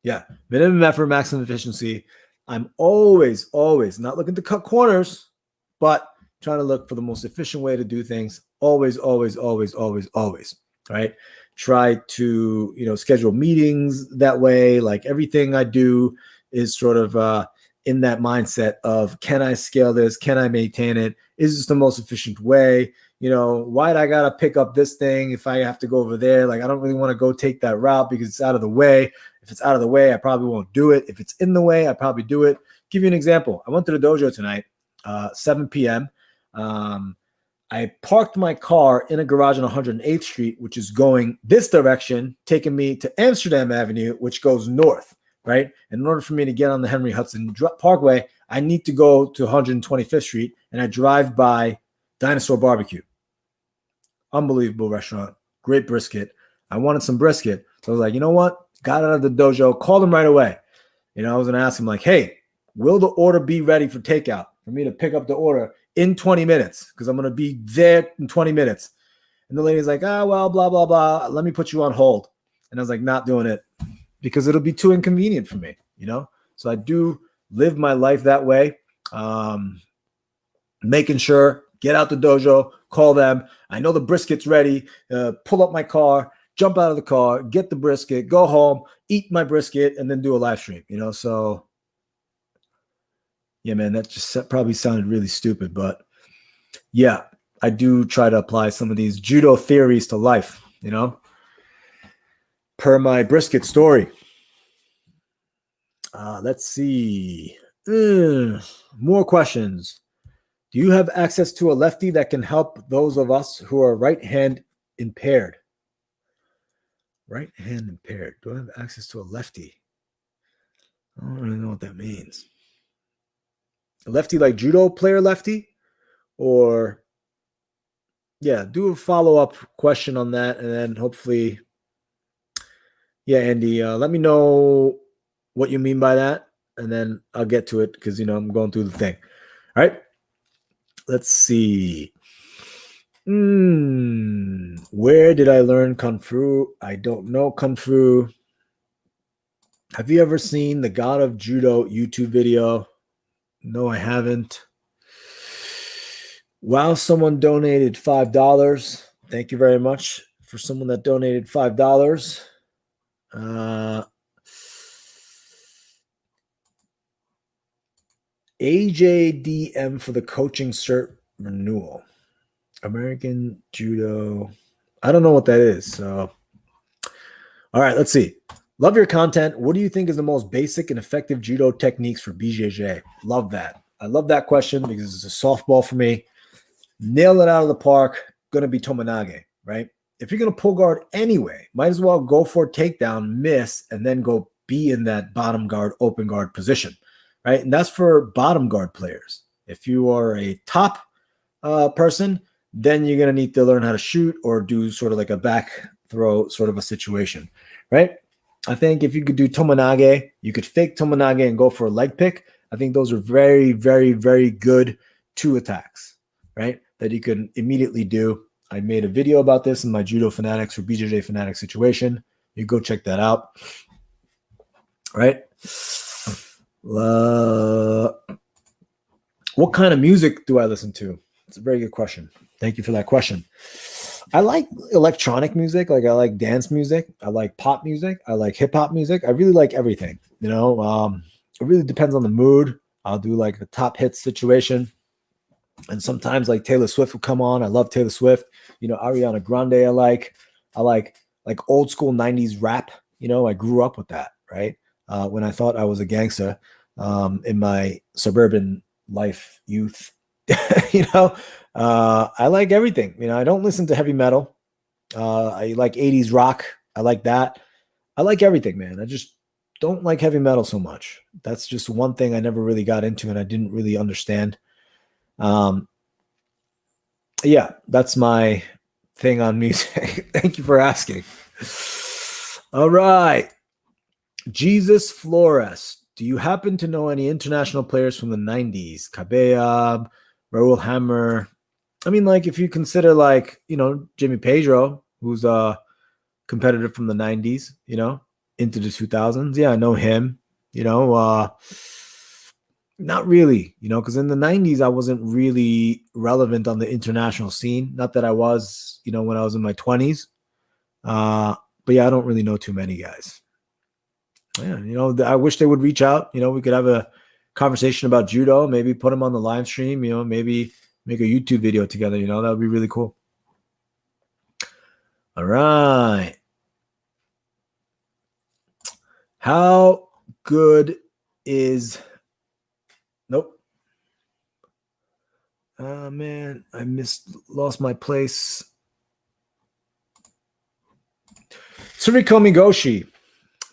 Yeah, minimum effort, maximum efficiency. I'm always not looking to cut corners, but trying to look for the most efficient way to do things. Always, right? Try to, schedule meetings that way. Like everything I do is sort of in that mindset of, can I scale this? Can I maintain it? Is this the most efficient way? Why'd I got to pick up this thing if I have to go over there? Like, I don't really want to go take that route because it's out of the way. If it's out of the way, I probably won't do it. If it's in the way, I probably do it. Give you an example. I went to the dojo tonight, 7 p.m. I parked my car in a garage on 108th Street, which is going this direction, taking me to Amsterdam Avenue, which goes north, right? And in order for me to get on the Henry Hudson Parkway, I need to go to 125th Street, and I drive by Dinosaur Barbecue. Unbelievable restaurant. Great brisket. I wanted some brisket. So I was like, you know what? Got out of the dojo, called him right away. I was going to ask him like, hey, will the order be ready for takeout for me to pick up the order in 20 minutes? Because I'm going to be there in 20 minutes. And the lady's like, well, blah, blah, blah. Let me put you on hold. And I was like, not doing it because it'll be too inconvenient for me, So I do live my life that way. Making sure, get out the dojo, call them. I know the brisket's ready. Pull up my car, jump out of the car, get the brisket, go home, eat my brisket, and then do a live stream, So, yeah, man, that just probably sounded really stupid. But, yeah, I do try to apply some of these judo theories to life, per my brisket story. Let's see. More questions. Do you have access to a lefty that can help those of us who are right hand impaired? Right hand impaired. Do I have access to a lefty? I don't really know what that means. A lefty like judo player lefty? Or, yeah, do a follow-up question on that. And then hopefully, yeah, Andy, let me know what you mean by that. And then I'll get to it because, I'm going through the thing. All right. Let's see. Where did I learn Kung Fu? I don't know Kung Fu. Have you ever seen the God of Judo YouTube video? No, I haven't. Wow, someone donated $5. Thank you very much for someone that donated $5. AJDM for the coaching cert renewal. American Judo. I don't know what that is. So, all right, let's see. Love your content. What do you think is the most basic and effective judo techniques for Ibjjf? Love that. I love that question because it's a softball for me. Nail it out of the park. Going to be Tomonage, right? If you're going to pull guard anyway, might as well go for a takedown, miss, and then go be in that bottom guard, open guard position, right? And that's for bottom guard players. If you are a top person, then you're going to need to learn how to shoot or do sort of like a back throw sort of a situation, right? I think if you could do Tomonage, you could fake Tomonage and go for a leg pick. I think those are very, very, very good 2 attacks, right? That you can immediately do. I made a video about this in my Judo Fanatics or Ibjjf Fanatics situation. You go check that out, right? What kind of music do I listen to? It's a very good question. Thank you for that question. I like electronic music. Like I like dance music. I like pop music. I like hip hop music. I really like everything. You know, it really depends on the mood. I'll do like a top hits situation. And sometimes like Taylor Swift will come on. I love Taylor Swift. You know, Ariana Grande I like old school 90s rap. You know, I grew up with that, right? When I thought I was a gangster in my suburban life, youth. You know, I like everything. You know, I don't listen to heavy metal. I like 80s rock. I like that. I like everything, man. I just don't like heavy metal so much. That's just one thing I never really got into and I didn't really understand. Yeah, that's my thing on music. Thank you for asking. All right. Jesus Flores. Do you happen to know any international players from the 90s? Kabeab, Raul Hammer. I mean, like, if you consider, like, you know, Jimmy Pedro, who's a competitor from the 90s, you know, into the 2000s. Yeah, I know him, you know, not really, you know, because in the 90s, I wasn't really relevant on the international scene. Not that I was, you know, when I was in my 20s. But yeah, I don't really know too many guys. Yeah, you know, I wish they would reach out. You know, we could have a conversation about judo, maybe put them on the live stream, you know, maybe make a YouTube video together. You know, that would be really cool. All right. How good is... Nope. Oh, man, I lost my place. Surikomi Goshi.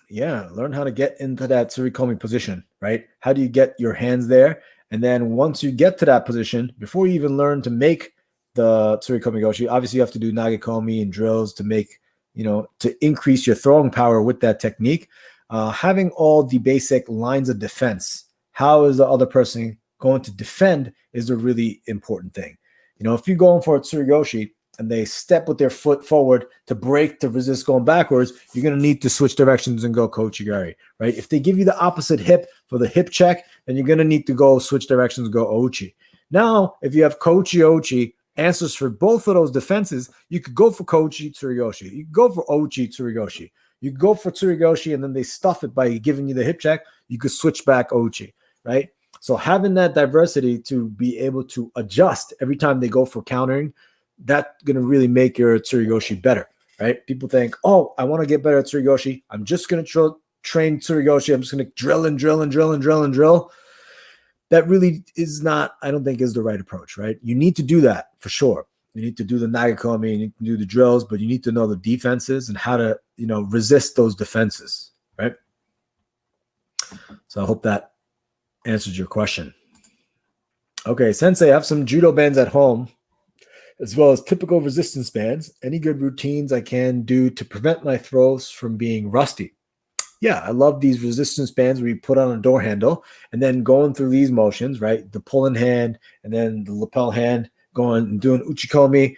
Yeah, learn how to get into that Surikomi position, right? How do you get your hands there? And then once you get to that position, before you even learn to make the Surikomi Goshi, obviously you have to do Nagekomi and drills to make, you know, to increase your throwing power with that technique. Having all the basic lines of defense, how is the other person going to defend, is a really important thing. You know, if you're going for a Tsurugoshi and they step with their foot forward to break, to resist going backwards, you're going to need to switch directions and go Kochigari, right? If they give you the opposite hip for the hip check, then you're going to need to go switch directions and go Ochi. Now, if you have Kochi Ochi, answers for both of those defenses, you could go for Kochi Tsurugoshi. You could go for Ochi Tsurugoshi. You could go for Tsurugoshi and then they stuff it by giving you the hip check. You could switch back Ochi, right? So having that diversity to be able to adjust every time they go for countering, that's going to really make your Tsurugoshi better, right? People think, oh, I want to get better at Tsurugoshi. I'm just going to train Tsurugoshi. I'm just going to drill and drill and drill and drill and drill. That really is not, I don't think, is the right approach, right? You need to do that for sure. You need to do the Nagekomi, you need to do the drills, but you need to know the defenses and how to, you know, resist those defenses, right? So I hope that answers your question. Okay, Sensei, I have some judo bands at home, as well as typical resistance bands. Any good routines I can do to prevent my throws from being rusty? Yeah, I love these resistance bands where you put on a door handle and then going through these motions, right? The pulling hand and then the lapel hand, going and doing uchikomi,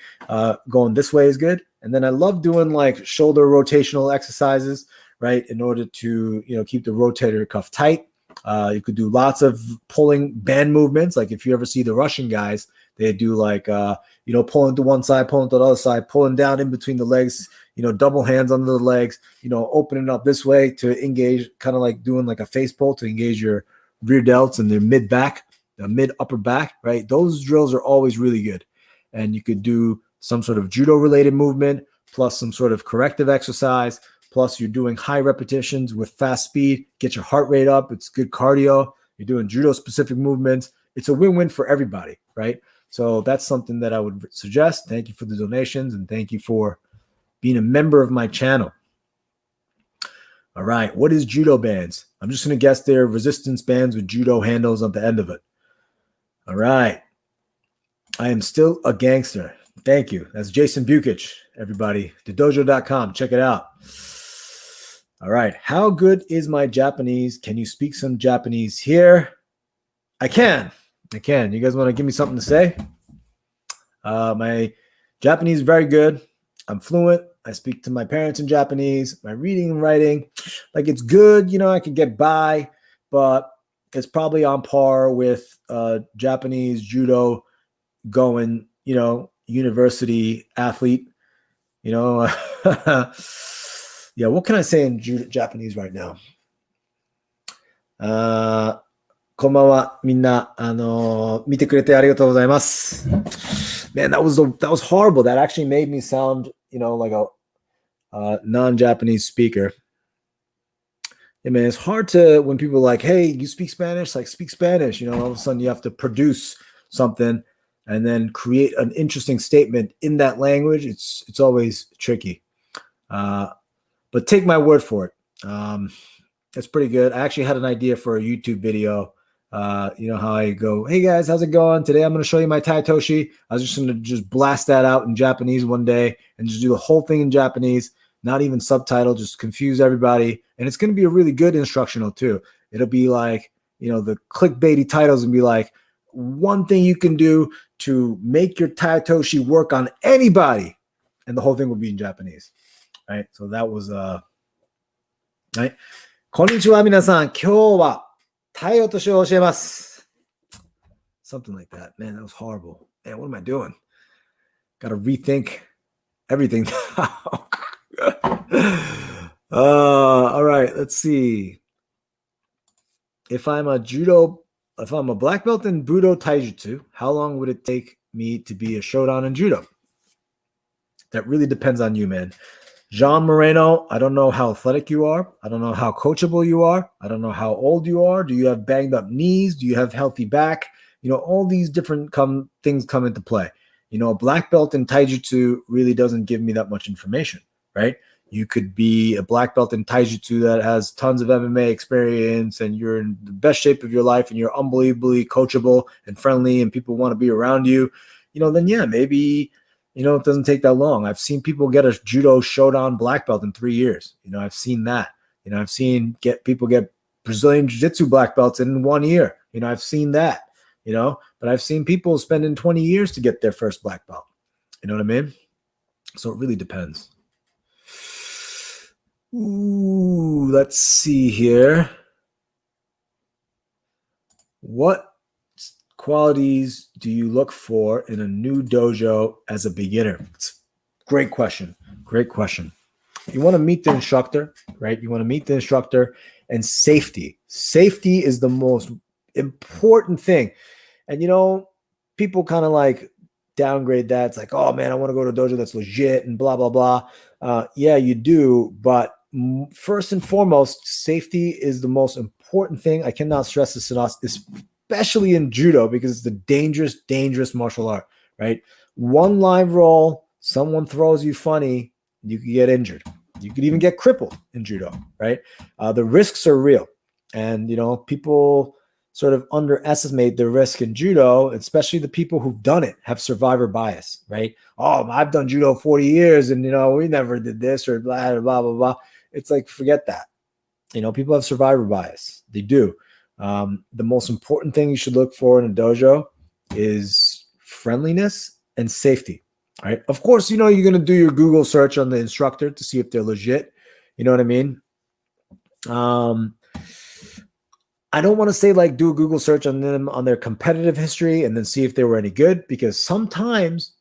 going this way is good. And then I love doing like shoulder rotational exercises, right? In order to, you know, keep the rotator cuff tight. You could do lots of pulling band movements. Like if you ever see the Russian guys, they do like, you know, pulling to one side, pulling to the other side, pulling down in between the legs, you know, double hands under the legs, you know, opening up this way to engage, kind of like doing like a face pull to engage your rear delts and their mid back, the mid upper back, right? Those drills are always really good. And you could do some sort of judo related movement, plus some sort of corrective exercise, plus you're doing high repetitions with fast speed, get your heart rate up. It's good cardio. You're doing judo specific movements. It's a win-win for everybody, right? So that's something that I would suggest. Thank you for the donations and thank you for being a member of my channel. All right. What is judo bands? I'm just going to guess they're resistance bands with judo handles at the end of it. All right. I am still a gangster. Thank you. That's Jason Bukic, everybody. TheDojo.com. Check it out. All right. How good is my Japanese? Can you speak some Japanese here? I can. You guys want to give me something to say? My Japanese is very good. I'm fluent. I speak to my parents in Japanese. My reading and writing, like, it's good. You know, I can get by, but it's probably on par with Japanese judo going, university athlete, yeah, what can I say in Japanese right now? こんばんは、みんな、見てくれてありがとうございます。Man, that was horrible. That actually made me sound, like a non-Japanese speaker. Yeah, man, it's hard to, when people are like, hey, you speak Spanish? Like, speak Spanish. All of a sudden you have to produce something and then create an interesting statement in that language. It's always tricky. But take my word for it. It's pretty good. I actually had an idea for a YouTube video. How I go, hey guys, how's it going? Today I'm going to show you my Taitoshi. I was just going to just blast that out in Japanese one day and just do the whole thing in Japanese, not even subtitle, just confuse everybody. And it's going to be a really good instructional too. It'll be like, the clickbaity titles and be like, one thing you can do to make your Taitoshi work on anybody. And the whole thing will be in Japanese. Right? So that was, right? こんにちは、皆さん。今日はタイ落としを教えます。Something like that. Man, that was horrible. Man, what am I doing? Got to rethink everything now. All right, let's see. If I'm a black belt in Budo Taijitsu, how long would it take me to be a Showdown in Judo? That really depends on you, man. Jean Moreno, I don't know how athletic you are. I don't know how coachable you are. I don't know how old you are. Do you have banged up knees? Do you have healthy back? All these different things come into play. A black belt in Taijitsu really doesn't give me that much information, right? You could be a black belt in Taijitsu that has tons of MMA experience and you're in the best shape of your life and you're unbelievably coachable and friendly and people want to be around you. Then yeah, maybe it doesn't take that long. I've seen people get a judo Showdown black belt in 3 years. I've seen that. I've seen people get Brazilian Jiu-Jitsu black belts in 1 year. I've seen that, but I've seen people spending 20 years to get their first black belt. You know what I mean? So it really depends. Ooh, let's see here. What qualities do you look for in a new dojo as a beginner? It's great question. Great question. You want to meet the instructor, right? You want to meet the instructor and safety. Safety is the most important thing. And, people kind of like downgrade that. It's like, oh man, I want to go to a dojo that's legit and blah, blah, blah. Yeah, you do. But first and foremost, safety is the most important thing. I cannot stress this enough, especially in judo, because it's the dangerous, dangerous martial art, right? One live roll, someone throws you funny, you could get injured. You could even get crippled in judo, right? The risks are real. And, people sort of underestimate the risk in judo, especially the people who've done it have survivor bias, right? Oh, I've done judo 40 years and, we never did this or blah, blah, blah, blah. It's like, forget that. People have survivor bias. They do. The most important thing you should look for in a dojo is friendliness and safety. Right? Of course, you're going to do your Google search on the instructor to see if they're legit. You know what I mean? I don't want to say like do a Google search on them on their competitive history and then see if they were any good, because sometimes,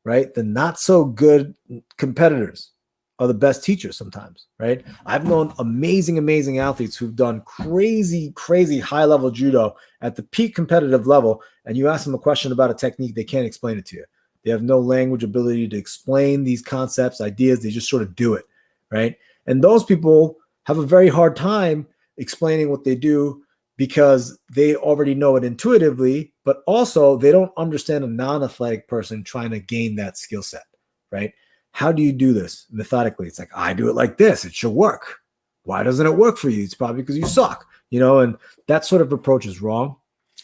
right, the not so good competitors are the best teachers sometimes, right? I've known amazing, amazing athletes who've done crazy, crazy high-level judo at the peak competitive level, and you ask them a question about a technique, they can't explain it to you. They have no language ability to explain these concepts, ideas. They just sort of do it, right? And those people have a very hard time explaining what they do because they already know it intuitively, but also they don't understand a non-athletic person trying to gain that skill set, right? How do you do this methodically? It's like, I do it like this. It should work. Why doesn't it work for you? It's probably because you suck, and that sort of approach is wrong.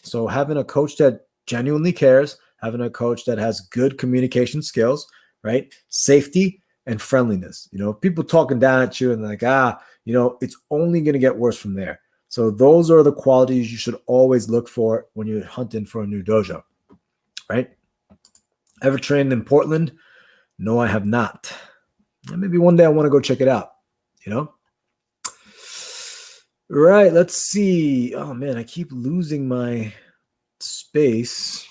So having a coach that genuinely cares, having a coach that has good communication skills, right? Safety and friendliness. People talking down at you and like, it's only going to get worse from there. So those are the qualities you should always look for when you're hunting for a new dojo, right? Ever trained in Portland? No, I have not. And maybe one day I want to go check it out, Right, let's see. Oh man, I keep losing my space.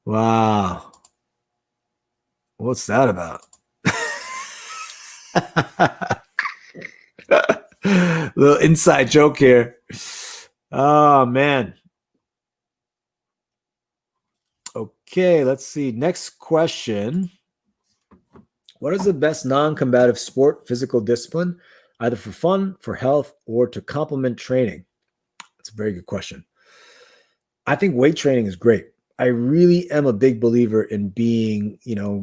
Wow. What's that about? Little inside joke here. Oh man. Okay, let's see. Next question. What is the best non-combative sport physical discipline, either for fun, for health, or to complement training? That's a very good question. I think weight training is great. I really am a big believer in being,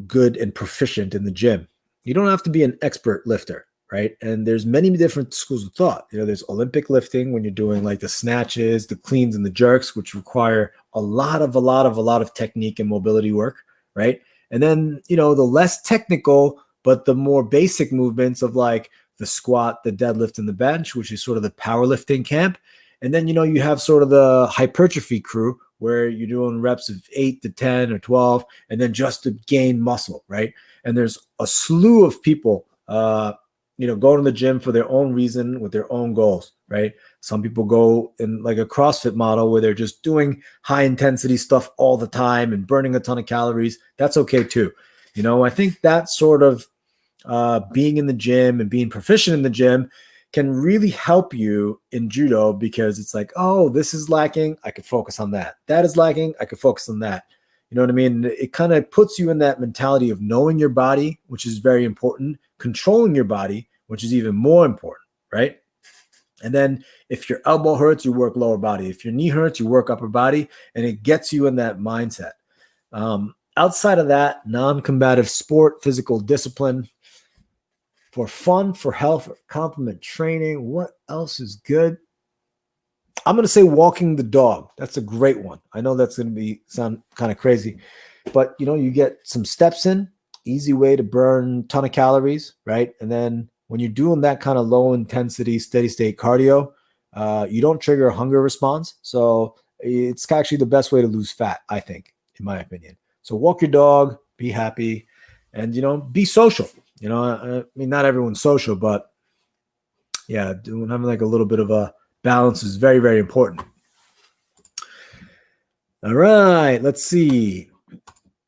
good and proficient in the gym. You don't have to be an expert lifter, right? And there's many different schools of thought. There's Olympic lifting when you're doing like the snatches, the cleans, and the jerks, which require a lot of technique and mobility work, right? And then, the less technical, but the more basic movements of like the squat, the deadlift, and the bench, which is sort of the powerlifting camp. And then, you have sort of the hypertrophy crew where you're doing reps of 8 to 10 or 12, and then just to gain muscle, right? And there's a slew of people, going to the gym for their own reason with their own goals, right? Some people go in like a CrossFit model where they're just doing high intensity stuff all the time and burning a ton of calories. That's okay too. I think that sort of being in the gym and being proficient in the gym can really help you in judo, because it's like, oh, this is lacking, I could focus on that. That is lacking, I could focus on that. You know what I mean? It kind of puts you in that mentality of knowing your body, which is very important, controlling your body, which is even more important, right? And then if your elbow hurts, you work lower body. If your knee hurts, you work upper body, and it gets you in that mindset. Outside of that, non-combative sport, physical discipline, for fun, for health, for complement training, what else is good? I'm going to say walking the dog. That's a great one. I know that's going to sound kind of crazy, but you get some steps in, easy way to burn a ton of calories, right? And then when you're doing that kind of low intensity, steady state cardio, you don't trigger a hunger response. So it's actually the best way to lose fat, I think, in my opinion. So walk your dog, be happy, and, be social. I mean, not everyone's social, but yeah, having like a little bit of a balance is very, very important. All right, let's see.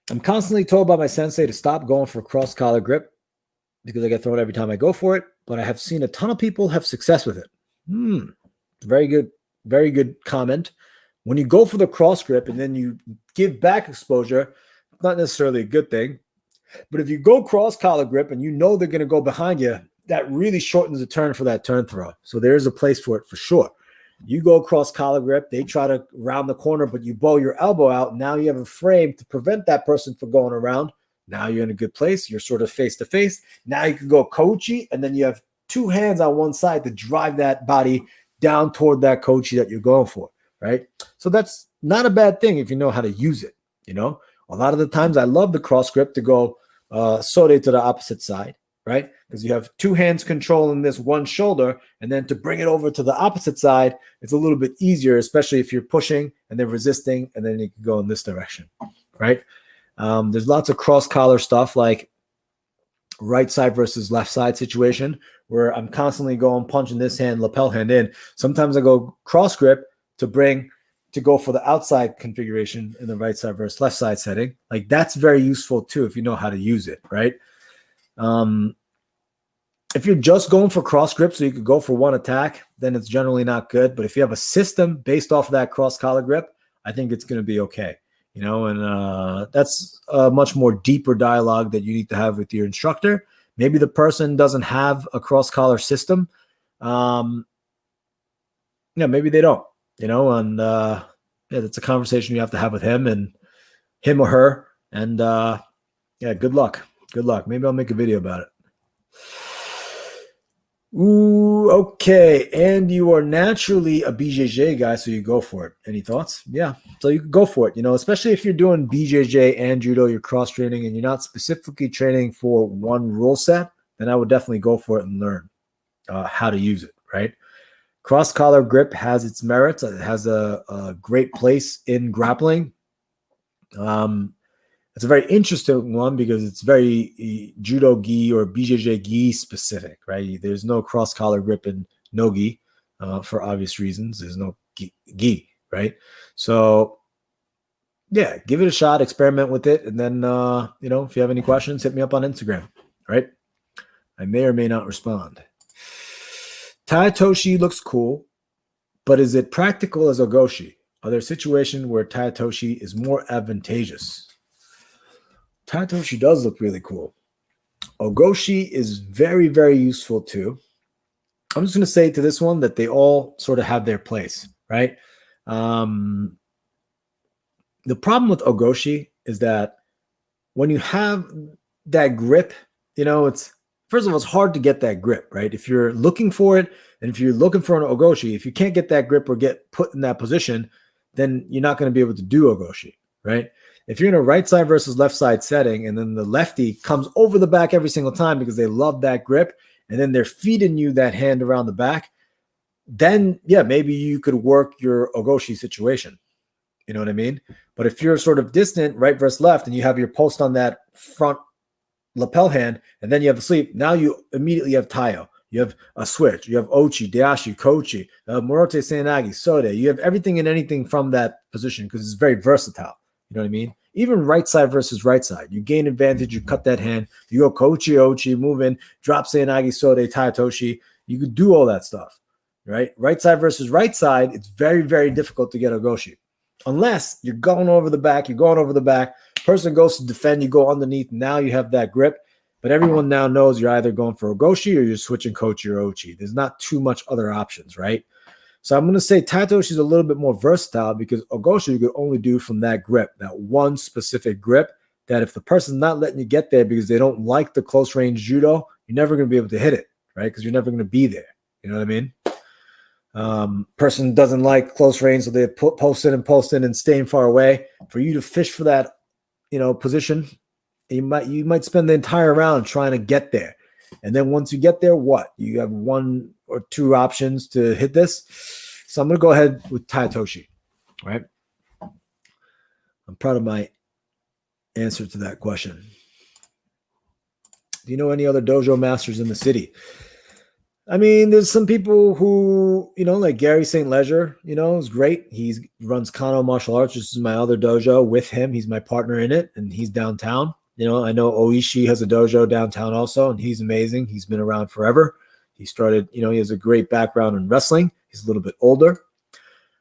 I'm constantly told by my sensei to stop going for cross collar grip because I get thrown every time I go for it, but I have seen a ton of people have success with it. Very good comment. When you go for the cross grip and then you give back exposure, it's not necessarily a good thing. But if you go cross collar grip and they're going to go behind you, that really shortens the turn for that turn throw. So there's a place for it for sure. You go cross collar grip, they try to round the corner, but you bow your elbow out. Now you have a frame to prevent that person from going around. Now you're in a good place. You're sort of face to face. Now you can go kochi, and then you have two hands on one side to drive that body down toward that kochi that you're going for, right? So that's not a bad thing if you know how to use it. A lot of the times I love the cross grip to go sode to the opposite side, right? Because you have two hands controlling this one shoulder, and then to bring it over to the opposite side, it's a little bit easier, especially if you're pushing and then resisting, and then you can go in this direction, right? There's lots of cross collar stuff like right side versus left side situation where I'm constantly going punching this hand, lapel hand in. Sometimes I go cross grip to go for the outside configuration in the right side versus left side setting. Like that's very useful too if you know how to use it, right? If you're just going for cross grip so you could go for one attack, then it's generally not good. But if you have a system based off of that cross collar grip, I think it's going to be okay. And that's a much more deeper dialogue that you need to have with your instructor. Maybe the person doesn't have a cross collar system. Maybe they don't. That's a conversation you have to have with him or her. And good luck. Maybe I'll make a video about it. Ooh, okay. And you are naturally a BJJ guy, so you go for it. Any thoughts? Yeah. So you can go for it, especially if you're doing BJJ and judo, you're cross training and you're not specifically training for one rule set, then I would definitely go for it and learn how to use it, right? Cross collar grip has its merits. It has a great place in grappling. It's a very interesting one because it's very judo gi or BJJ gi specific, right? There's no cross collar grip in no gi for obvious reasons. There's no gi, right? So yeah, give it a shot, experiment with it, and then if you have any questions, hit me up on Instagram, right? I may or may not respond. Taitoshi looks cool, but is it practical as ogoshi? Are there situations where Taitoshi is more advantageous? Taitoshi does look really cool. Ogoshi is very, very useful too. I'm just going to say to this one that they all sort of have their place, right? The problem with ogoshi is that when you have that grip, it's first of all, it's hard to get that grip, right? If you're looking for it, and if you're looking for an ogoshi, if you can't get that grip or get put in that position, then you're not going to be able to do ogoshi, right? If you're in a right side versus left side setting, and then the lefty comes over the back every single time because they love that grip, and then they're feeding you that hand around the back, then yeah, maybe you could work your ogoshi situation. You know what I mean? But if you're sort of distant, right versus left, and you have your post on that front lapel hand, and then you have the sleep, now you immediately have Taiyo. You have a switch. You have Ochi, Dashi, Kochi, Morote, Sanagi, Sode. You have everything and anything from that position because it's very versatile. You know what I mean? Even right side versus right side. You gain advantage. You cut that hand. You go Kochi, Ochi, move in, drop Sanagi, Sode, Taitoshi. You could do all that stuff, right? Right side versus right side, it's very, very difficult to get ogoshi. Unless you're going over the back, person goes to defend, you go underneath, now you have that grip. But everyone now knows you're either going for ogoshi or you're switching Kochi or Ochi. There's not too much other options, right? So I'm going to say Taitoshi is a little bit more versatile because ogoshi you could only do from that grip, that one specific grip, that if the person's not letting you get there because they don't like the close range judo, you're never going to be able to hit it, right? Because you're never going to be there. You know what I mean? Person doesn't like close range, so they post in and staying far away. For you to fish for that, position, you might spend the entire round trying to get there. And then once you get there, what? You have one or two options to hit this. So I'm going to go ahead with Taitoshi, right? I'm proud of my answer to that question. Do you know any other dojo masters in the city? I mean, there's some people who, like Gary St. Leger, is great. He runs Kano Martial Arts. This is my other dojo with him. He's my partner in it, and he's downtown. I know Oishi has a dojo downtown also, and he's amazing. He's been around forever. He started, he has a great background in wrestling. He's a little bit older.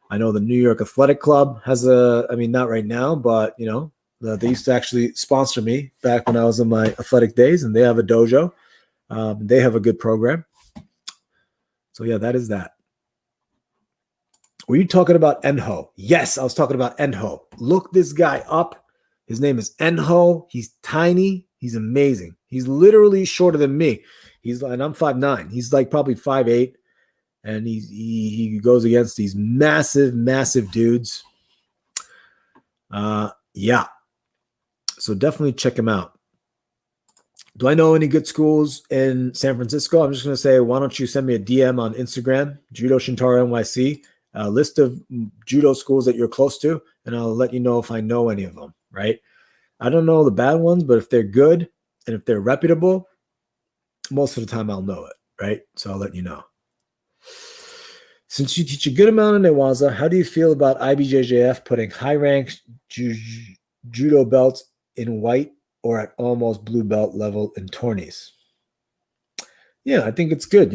I know the New York Athletic Club has not right now, but, they used to actually sponsor me back when I was in my athletic days, and they have a dojo. They have a good program. So, yeah, that is that. Were you talking about Enho? Yes, I was talking about Enho. Look this guy up. His name is Enho. He's tiny. He's amazing. He's literally shorter than me. And I'm 5'9". He's like probably 5'8". And he goes against these massive, massive dudes. Yeah. So definitely check him out. Do I know any good schools in San Francisco? I'm just going to say, why don't you send me a DM on Instagram, Judo Shintaro NYC, a list of judo schools that you're close to, and I'll let you know if I know any of them, right? I don't know the bad ones, but if they're good and if they're reputable, most of the time I'll know it, right? So I'll let you know. Since you teach a good amount of Newaza, how do you feel about IBJJF putting high-ranked judo belts in white or at almost blue belt level in Tourneys? Yeah, I think it's good.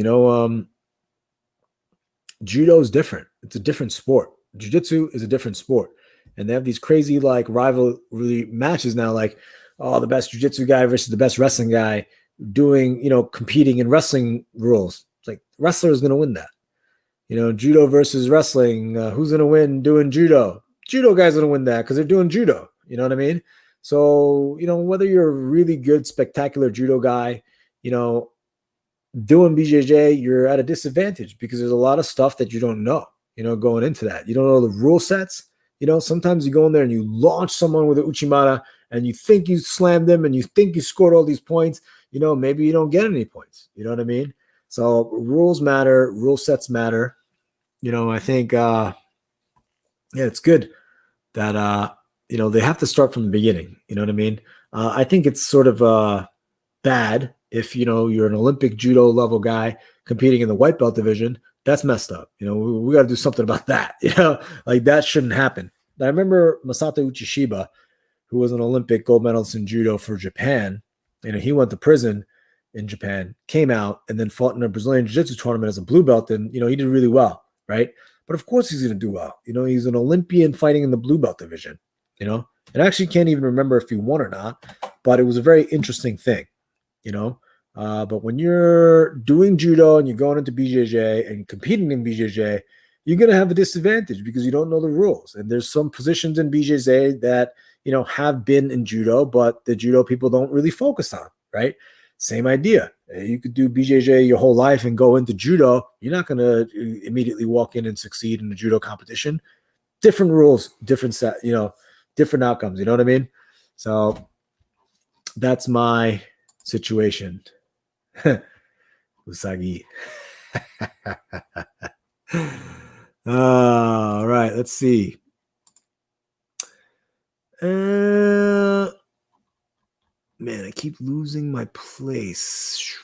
Judo is different. It's a different sport. Jiu-Jitsu is a different sport. And they have these crazy rivalry matches now, the best jiu-jitsu guy versus the best wrestling guy doing, competing in wrestling rules. It's like wrestler is going to win that. Judo versus wrestling. Who's going to win doing judo? Judo guy's going to win that because they're doing judo. You know what I mean? So, whether you're a really good, spectacular judo guy, doing BJJ, you're at a disadvantage because there's a lot of stuff that you don't know, going into that. You don't know the rule sets. Sometimes you go in there and you launch someone with an Uchimata and you think you slammed them and you think you scored all these points. Maybe you don't get any points. You know what I mean? So rules matter. Rule sets matter. I think, it's good that they have to start from the beginning. You know what I mean? I think it's sort of bad if, you're an Olympic judo level guy competing in the white belt division. That's messed up. We got to do something about that. Like that shouldn't happen. I remember Masato Uchishiba, who was an Olympic gold medalist in judo for Japan. He went to prison in Japan, came out, and then fought in a Brazilian Jiu-Jitsu tournament as a blue belt. And, he did really well, right? But of course he's going to do well. He's an Olympian fighting in the blue belt division, and I actually can't even remember if he won or not, but it was a very interesting thing, But when you're doing judo and you're going into BJJ and competing in BJJ, you're going to have a disadvantage because you don't know the rules. And there's some positions in BJJ that, have been in judo, but the judo people don't really focus on, right? Same idea. You could do BJJ your whole life and go into judo. You're not going to immediately walk in and succeed in a judo competition. Different rules, different different outcomes. You know what I mean? So that's my situation. Usagi. All right, let's see. Man, I keep losing my place.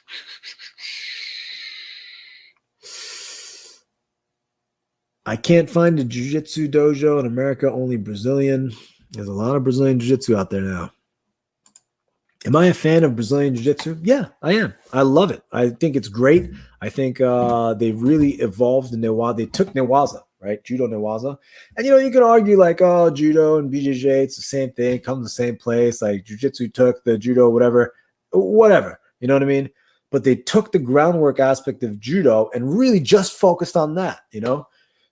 I can't find a jiu-jitsu dojo in America, only Brazilian. There's a lot of Brazilian jiu-jitsu out there now. Am I a fan of Brazilian jiu-jitsu? Yeah, I am. I love it. I think it's great. I think they really evolved in Newaza. They took Newaza, right? Judo Newaza. And, you can argue like, oh, judo and BJJ, it's the same thing, comes the same place. Like jiu-jitsu took the judo, whatever. You know what I mean? But they took the groundwork aspect of judo and really just focused on that,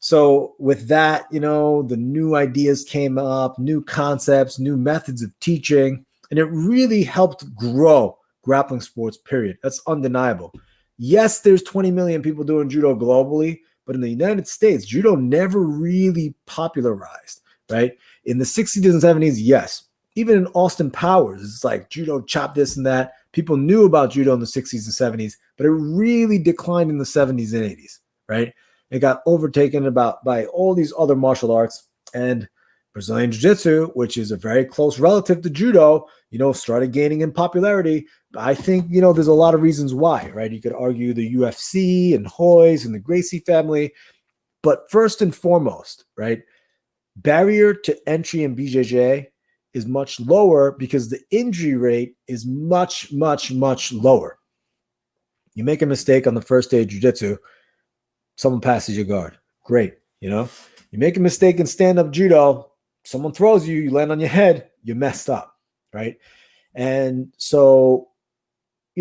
So with that, the new ideas came up, new concepts, new methods of teaching. And it really helped grow grappling sports, period. That's undeniable. Yes, there's 20 million people doing judo globally, but in the United States, judo never really popularized, right? In the 60s and 70s, yes. Even in Austin Powers, it's like judo chopped this and that. People knew about judo in the 60s and 70s, but it really declined in the 70s and 80s, right? It got overtaken by all these other martial arts, and Brazilian Jiu-Jitsu, which is a very close relative to judo, started gaining in popularity. I think, there's a lot of reasons why, right? You could argue the UFC and Hoyes and the Gracie family. But first and foremost, right, barrier to entry in BJJ is much lower because the injury rate is much, much, much lower. You make a mistake on the first day of Jiu-Jitsu, someone passes your guard. Great, You make a mistake in stand-up judo, someone throws you, you land on your head, you're messed up, right? And so,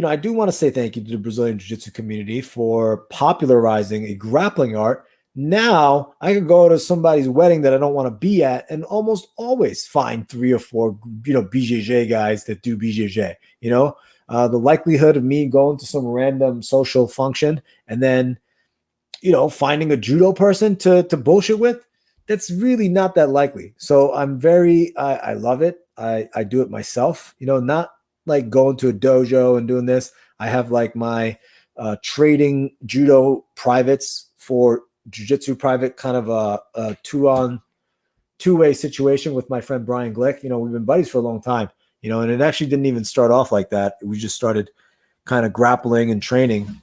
I do want to say thank you to the Brazilian Jiu-Jitsu community for popularizing a grappling art. Now I can go to somebody's wedding that I don't want to be at and almost always find 3 or 4, BJJ guys that do BJJ, the likelihood of me going to some random social function and then, finding a judo person to bullshit with, that's really not that likely. So I love it. I do it myself, not like going to a dojo and doing this. I have like my trading judo privates for jiu-jitsu private, kind of a two-way situation with my friend Brian Glick. We've been buddies for a long time, and it actually didn't even start off like that. We just started kind of grappling and training,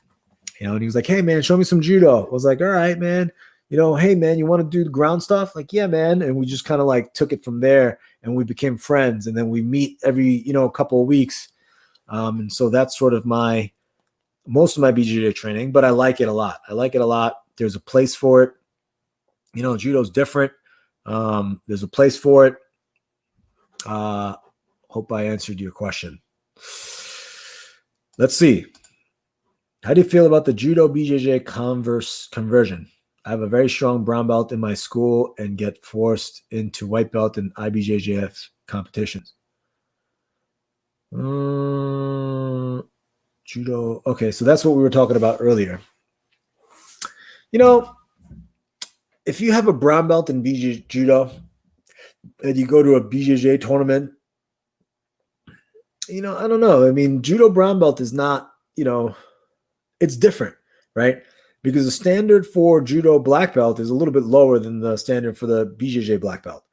and he was like, hey man, show me some judo. I was like, all right, man. Hey man, you want to do the ground stuff? Like, yeah, man. And we just kind of like took it from there and we became friends. And then we meet every, couple of weeks. And so that's sort of most of my BJJ training, but I like it a lot. There's a place for it. Judo's different. There's a place for it. Hope I answered your question. Let's see. How do you feel about the judo BJJ conversion? I have a very strong brown belt in my school and get forced into white belt in IBJJF competitions. Judo. Okay, so that's what we were talking about earlier. If you have a brown belt in BJJ judo and you go to a BJJ tournament, I don't know. I mean, judo brown belt is not, it's different, right? Because the standard for judo black belt is a little bit lower than the standard for the BJJ black belt.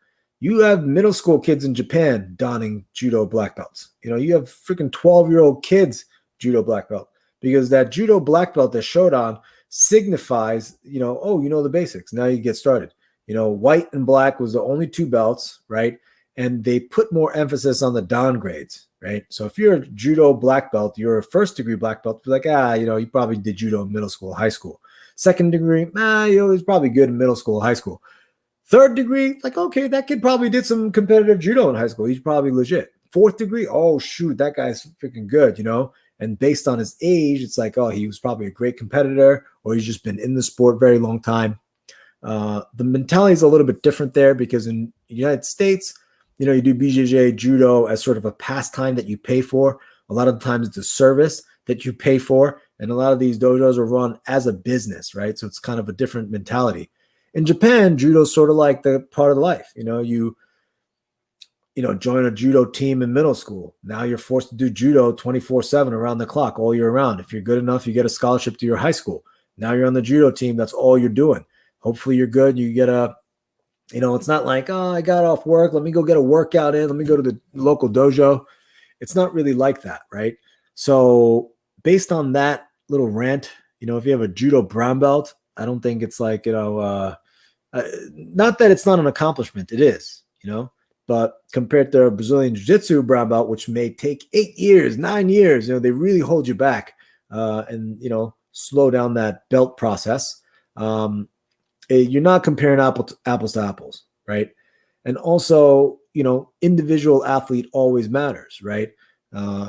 You have middle school kids in Japan donning judo black belts. You have freaking 12-year-old kids judo black belt, because that judo black belt, that Showdown, signifies, oh, the basics. Now you get started. White and black was the only two belts, right? And they put more emphasis on the dan grades, right? So if you're a judo black belt, you're a first degree black belt, you're like, you probably did judo in middle school, high school. Second degree, it's probably good in middle school, high school. Third degree, like, okay, that kid probably did some competitive judo in high school. He's probably legit. Fourth degree, oh, shoot, that guy's freaking good, And based on his age, it's like, oh, he was probably a great competitor, or he's just been in the sport very long time. The mentality is a little bit different there, because in the United States, you do BJJ judo as sort of a pastime that you pay for. A lot of the times it's a service that you pay for. And a lot of these dojos are run as a business, right? So it's kind of a different mentality. In Japan, judo is sort of like the part of life. You join a judo team in middle school. Now you're forced to do judo 24/7 around the clock all year round. If you're good enough, you get a scholarship to your high school. Now you're on the judo team. That's all you're doing. Hopefully you're good. You get it's not like, oh, I got off work. Let me go get a workout in. Let me go to the local dojo. It's not really like that, right? So based on that little rant, if you have a judo brown belt, I don't think it's like, not that it's not an accomplishment. It is, but compared to Brazilian Jiu-Jitsu brown belt, which may take 8 years, 9 years, they really hold you back and, slow down that belt process. You're not comparing apples to apples, right? And also, individual athlete always matters, right?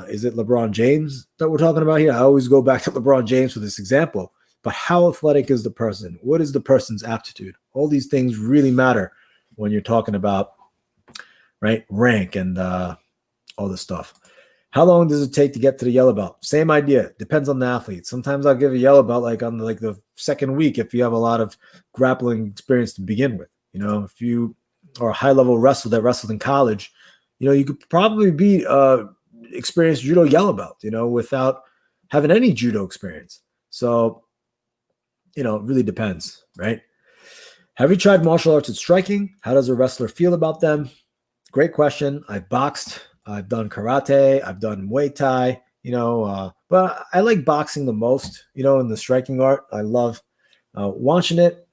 Is it LeBron James that we're talking about here? I always go back to LeBron James for this example. But how athletic is the person? What is the person's aptitude? All these things really matter when you're talking about, right, rank and all this stuff. How long does it take to get to the yellow belt? Same idea. Depends on the athlete. Sometimes I'll give a yellow belt like on the second week if you have a lot of grappling experience to begin with. If you are a high-level wrestler that wrestled in college, you could probably be experienced judo yellow belt, without having any judo experience. So it really depends, right? Have you tried martial arts and striking? How does a wrestler feel about them? Great question. I've boxed. I've done karate. I've done Muay Thai, but I like boxing the most, in the striking art. I love watching it,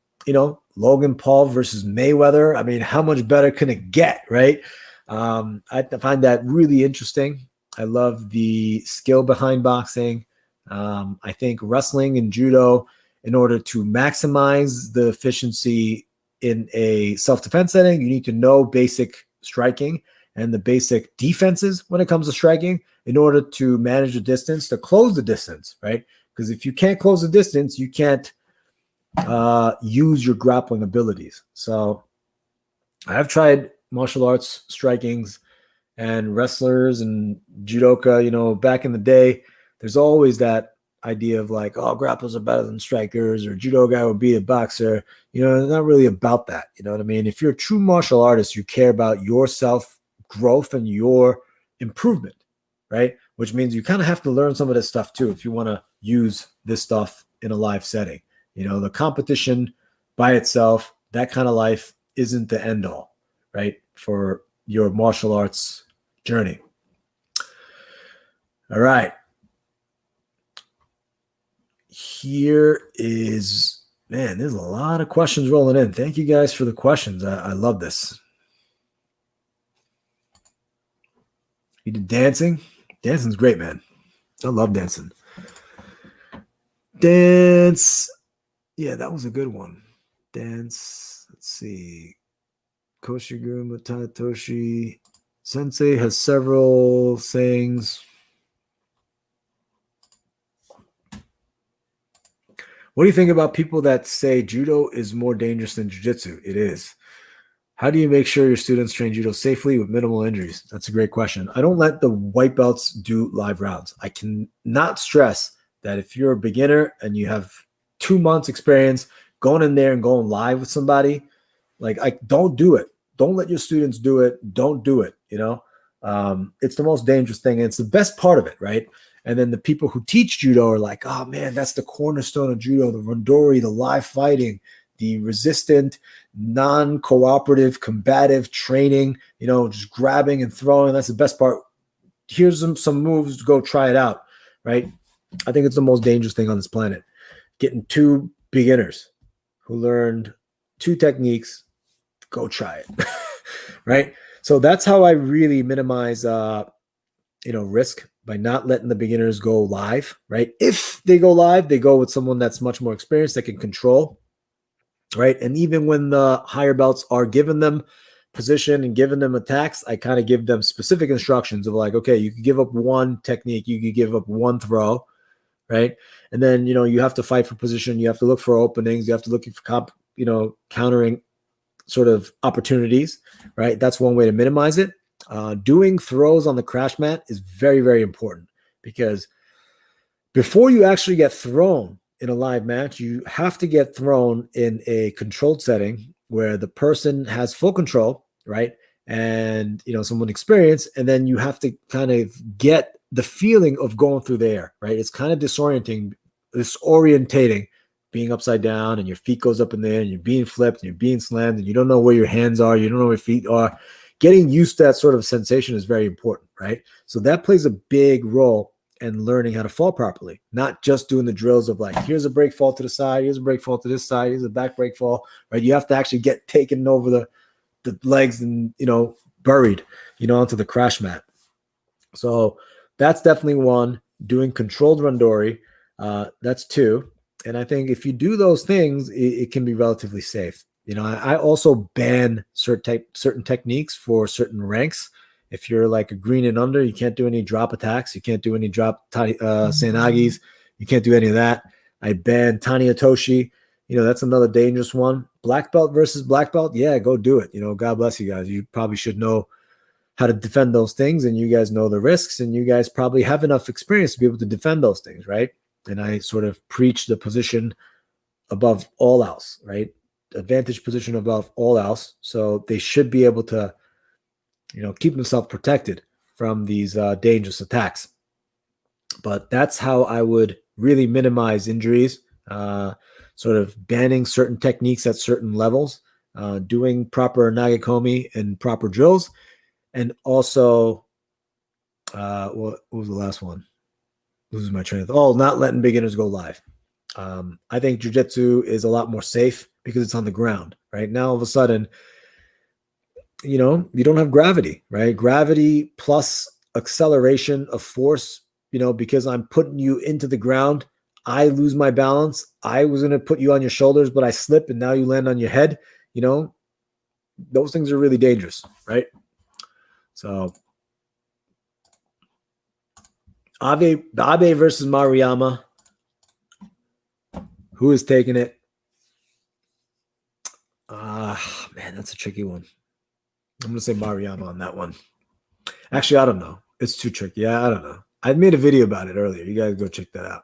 Logan Paul versus Mayweather. I mean, how much better can it get, right? I find that really interesting. I love the skill behind boxing. I think wrestling and judo, in order to maximize the efficiency in a self-defense setting, you need to know basic striking and the basic defenses when it comes to striking in order to manage the distance, to close the distance, right? Because if you can't close the distance, you can't use your grappling abilities. So I've tried martial arts strikings and wrestlers and judoka, back in the day. There's always that idea of like, oh, grapplers are better than strikers, or judo guy would beat a boxer. It's not really about that. You know what I mean? If you're a true martial artist, you care about your self growth and your improvement, right? Which means you kind of have to learn some of this stuff too if you want to use this stuff in a live setting. The competition by itself, that kind of life isn't the end all, right? For your martial arts journey. All right. Here is, man, there's a lot of questions rolling in. Thank you guys for the questions. I love this. You did dancing? Dancing's great, man. I love dancing. Dance. Yeah, that was a good one. Dance. Let's see. Koshiguma Tatoshi Sensei has several sayings. What do you think about people that say judo is more dangerous than jiu-jitsu? It is. How do you make sure your students train judo safely with minimal injuries? That's a great question. I don't let the white belts do live rounds. I cannot stress that if you're a beginner and you have 2 months experience going in there and going live with somebody, like, I don't do it. Don't let your students do it. Don't do it. It's the most dangerous thing. And it's the best part of it, right? And then the people who teach judo are like, oh man, that's the cornerstone of judo, the rondori, the live fighting. the resistant, non-cooperative, combative training, just grabbing and throwing. That's the best part. Here's some moves, go try it out, right? I think it's the most dangerous thing on this planet. Getting two beginners who learned two techniques, go try it, right? So that's how I really minimize, risk by not letting the beginners go live, right? If they go live, they go with someone that's much more experienced that can control, right? And even when the higher belts are giving them position and giving them attacks, I kind of give them specific instructions of like, okay, you can give up one technique, you could give up one throw, right? And then, you have to fight for position. You have to look for openings. You have to look for, countering sort of opportunities, right? That's one way to minimize it. Doing throws on the crash mat is very, very important because before you actually get thrown in a live match, you have to get thrown in a controlled setting where the person has full control, right? And, someone experienced, and then you have to kind of get the feeling of going through the air, right? It's kind of disorientating, being upside down and your feet goes up in the air and you're being flipped and you're being slammed and you don't know where your hands are. You don't know where your feet are. Getting used to that sort of sensation is very important, right? So that plays a big role in learning how to fall properly, not just doing the drills of like, here's a break fall to the side, here's a break fall to this side, here's a back break fall, right? You have to actually get taken over the legs and, buried, onto the crash mat. So that's definitely one. Doing controlled randori, that's two. And I think if you do those things, it can be relatively safe. I also ban certain techniques for certain ranks. If you're like a green and under, you can't do any drop attacks. You can't do any drop sanagis. You can't do any of that. I ban Tani Atoshi. That's another dangerous one. Black belt versus black belt. Yeah, go do it. God bless you guys. You probably should know how to defend those things, and you guys know the risks, and you guys probably have enough experience to be able to defend those things, right? And I sort of preach the position above all else, right? Advantage position above all else. So they should be able to, keep themselves protected from these dangerous attacks. But that's how I would really minimize injuries, sort of banning certain techniques at certain levels, doing proper nagekomi and proper drills. And also, what was the last one? Losing my train of thought. Oh, not letting beginners go live. I think jiu-jitsu is a lot more safe because it's on the ground, right? Now, all of a sudden, you don't have gravity, right? Gravity plus acceleration of force, because I'm putting you into the ground, I lose my balance. I was going to put you on your shoulders, but I slip and now you land on your head. Those things are really dangerous, right? So Abe versus Maruyama. Who is taking it? Man, that's a tricky one. I'm going to say Maruyama on that one. Actually, I don't know. It's too tricky. Yeah, I don't know. I made a video about it earlier. You guys go check that out.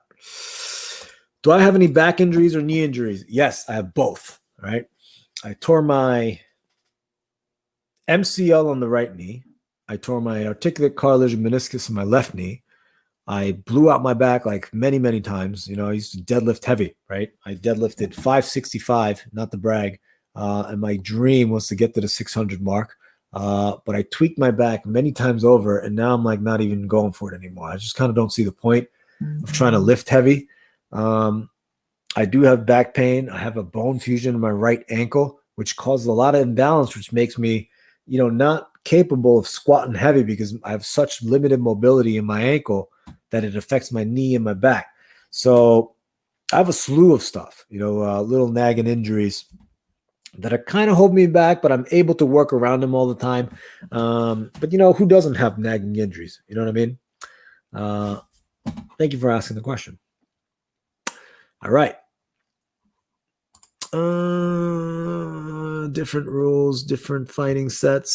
Do I have any back injuries or knee injuries? Yes, I have both. All right. I tore my MCL on the right knee. I tore my articulate cartilage and meniscus in my left knee. I blew out my back like many, many times. I used to deadlift heavy, right? I deadlifted 565, not to brag. And my dream was to get to the 600 mark. But I tweaked my back many times over, and now I'm like not even going for it anymore. I just kind of don't see the point of trying to lift heavy. I do have back pain. I have a bone fusion in my right ankle, which causes a lot of imbalance, which makes me, not capable of squatting heavy because I have such limited mobility in my ankle that it affects my knee and my back. So I have a slew of stuff, little nagging injuries that are kind of hold me back, but I'm able to work around them all the time. But who doesn't have nagging injuries? You know what I mean? Thank you for asking the question. All right. Different rules, different fighting sets,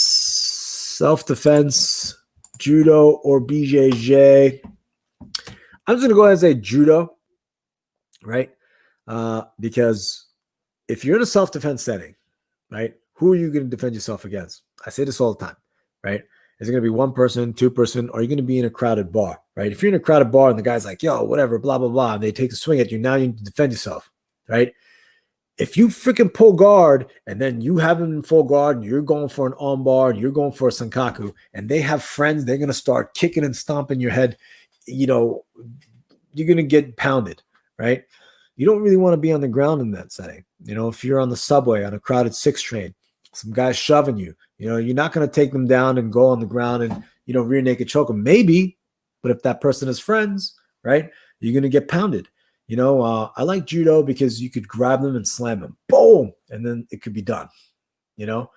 self-defense, judo or BJJ. I'm just going to go ahead and say judo, right? Because if you're in a self-defense setting, right, who are you going to defend yourself against? I say this all the time, right? Is it going to be one person, two person, or are you going to be in a crowded bar, right? If you're in a crowded bar and the guy's like, yo, whatever, blah, blah, blah, and they take a swing at you, now you need to defend yourself, right? if you freaking pull guard and then you have them in full guard and you're going for an armbar and you're going for a sankaku and they have friends, they're going to start kicking and stomping your head, you know, you're going to get pounded, right? You don't really want to be on the ground in that setting. You know, if you're on the subway on a crowded 6 train, some guy's shoving you, you know, you're not going to take them down and go on the ground and, you know, rear naked choke them. Maybe, but if that person is friends, right, you're going to get pounded. You know, I like judo because you could grab them and slam them, boom, and then it could be done. You know,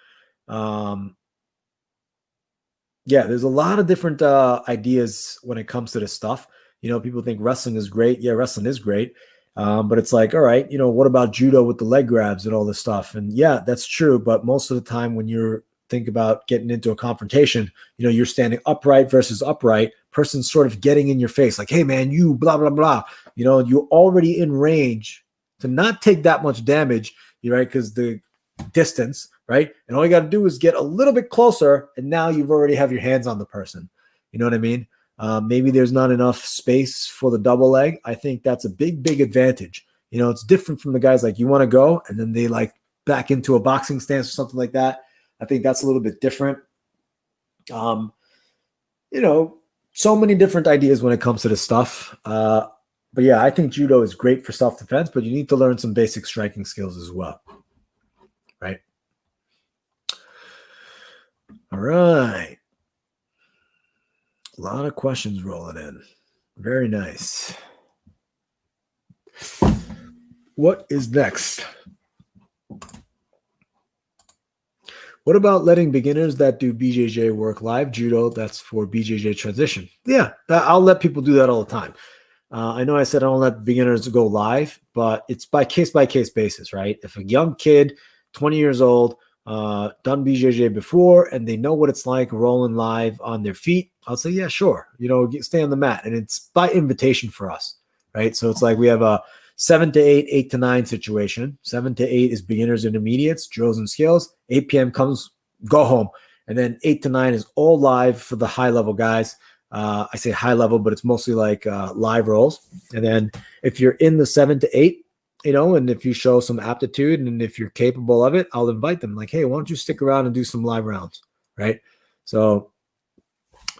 yeah, there's a lot of different ideas when it comes to this stuff. You know, people think wrestling is great. Yeah, wrestling is great. But it's like, all right, you know, what about judo with the leg grabs and all this stuff? And yeah, that's true. But most of the time when you're think about getting into a confrontation, you know, you're standing upright versus upright, person sort of getting in your face like, hey man, you blah, blah, blah, you know, you're already in range to not take that much damage, you right? Because the distance, right? And all you got to do is get a little bit closer and now you've already have your hands on the person. You know what I mean? Maybe there's not enough space for the double leg. I think that's a big, big advantage. You know, it's different from the guys like you want to go and then they like back into a boxing stance or something like that. I think that's a little bit different. You know, so many different ideas when it comes to this stuff. But yeah, I think judo is great for self-defense, but you need to learn some basic striking skills as well. Right? All right. A lot of questions rolling in. Very nice. What is next? What about letting beginners that do BJJ work live judo? That's for BJJ transition. Yeah, I'll let people do that all the time. I know I said I don't let beginners go live, but it's by case basis, right? If a young kid, 20 years old, done BJJ before, and they know what it's like rolling live on their feet, I'll say, yeah, sure. You know, stay on the mat. And it's by invitation for us, right? So it's like we have a 7 to 8, 8 to 9 situation. 7 to 8 is beginners, intermediates, drills and skills. 8 p.m. comes, go home. And then 8 to 9 is all live for the high level guys. I say high level, but it's mostly like live rolls. And then if you're in the 7 to 8, you know, and if you show some aptitude and if you're capable of it, I'll invite them like, hey, why don't you stick around and do some live rounds, right? So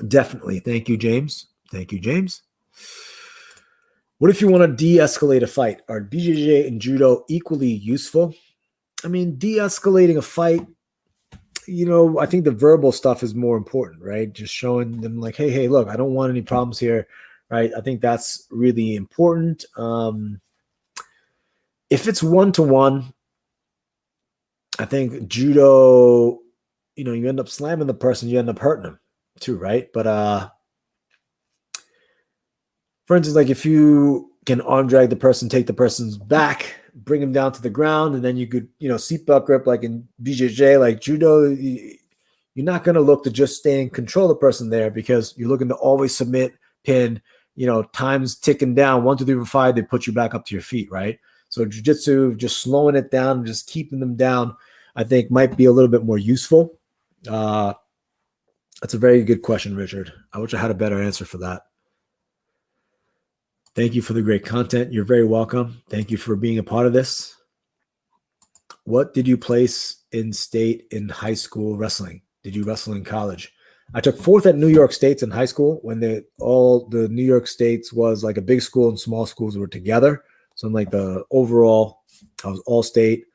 definitely. Thank you, James. Thank you, James. What if you want to de-escalate a fight? Are BJJ and judo equally useful? I mean, de-escalating a fight, you know, I think the verbal stuff is more important, right? Just showing them like, hey, look, I don't want any problems here, right? I think that's really important. If it's one-to-one, I think judo, you know, you end up slamming the person, you end up hurting them too, right? But for instance, like if you can arm drag the person, take the person's back, bring him down to the ground, and then you could, you know, seatbelt grip like in BJJ, like judo, you're not going to look to just stay and control the person there because you're looking to always submit, pin, you know, time's ticking down, 1, 2, 3, 4, 5, they put you back up to your feet, right? So jiu-jitsu, just slowing it down and just keeping them down, I think might be a little bit more useful. That's a very good question, Richard. I wish I had a better answer for that. Thank you for the great content. You're very welcome. Thank you for being a part of this. What did you place in state in high school wrestling? Did you wrestle in college? I took 4th at New York States in high school when all the New York States was like a big school and small schools were together. So I'm like the overall, I was all state.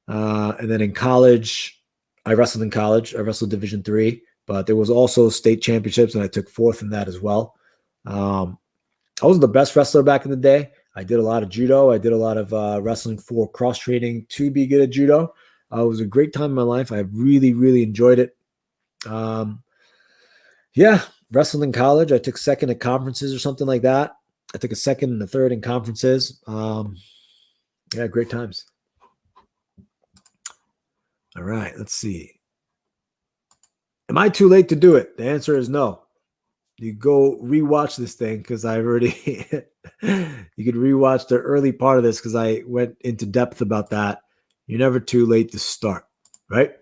And then in college, I wrestled in college. I wrestled Division III, but there was also state championships and I took 4th in that as well. I wasn't the best wrestler back in the day. I did a lot of judo. I did a lot of wrestling for cross-training to be good at judo. It was a great time in my life. I really, really enjoyed it. Yeah, wrestled in college. I took 2nd at conferences or something like that. I took a 2nd and a 3rd in conferences. Yeah, great times. All right, let's see. Am I too late to do it? The answer is no. You go rewatch this thing because I already you could rewatch the early part of this because I went into depth about that. You're never too late to start, right?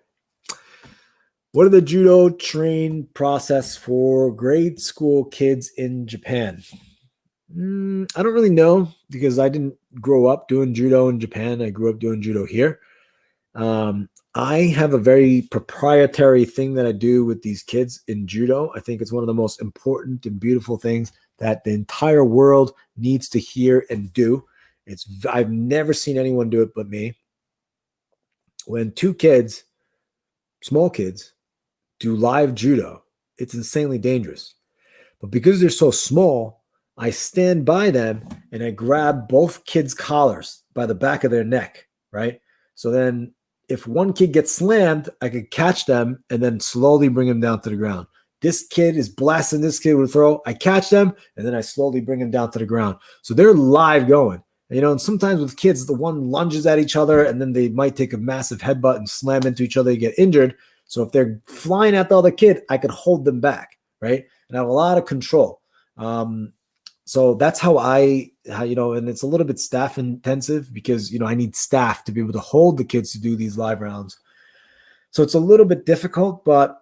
What are the judo train process for grade school kids in Japan? I don't really know because I didn't grow up doing judo in Japan. I grew up doing judo here. I have a very proprietary thing that I do with these kids in judo. I think it's one of the most important and beautiful things that the entire world needs to hear and do. I've never seen anyone do it but me. When two kids, small kids, do live judo, it's insanely dangerous. But because they're so small, I stand by them and I grab both kids' collars by the back of their neck, right? So then if one kid gets slammed, I could catch them and then slowly bring them down to the ground. This kid is blasting this kid with a throw. I catch them and then I slowly bring them down to the ground. So they're live going. And sometimes with kids, the one lunges at each other and then they might take a massive headbutt and slam into each other and get injured. So if they're flying at the other kid, I could hold them back, right? And I have a lot of control. So that's how and it's a little bit staff intensive because, I need staff to be able to hold the kids to do these live rounds. So it's a little bit difficult, but,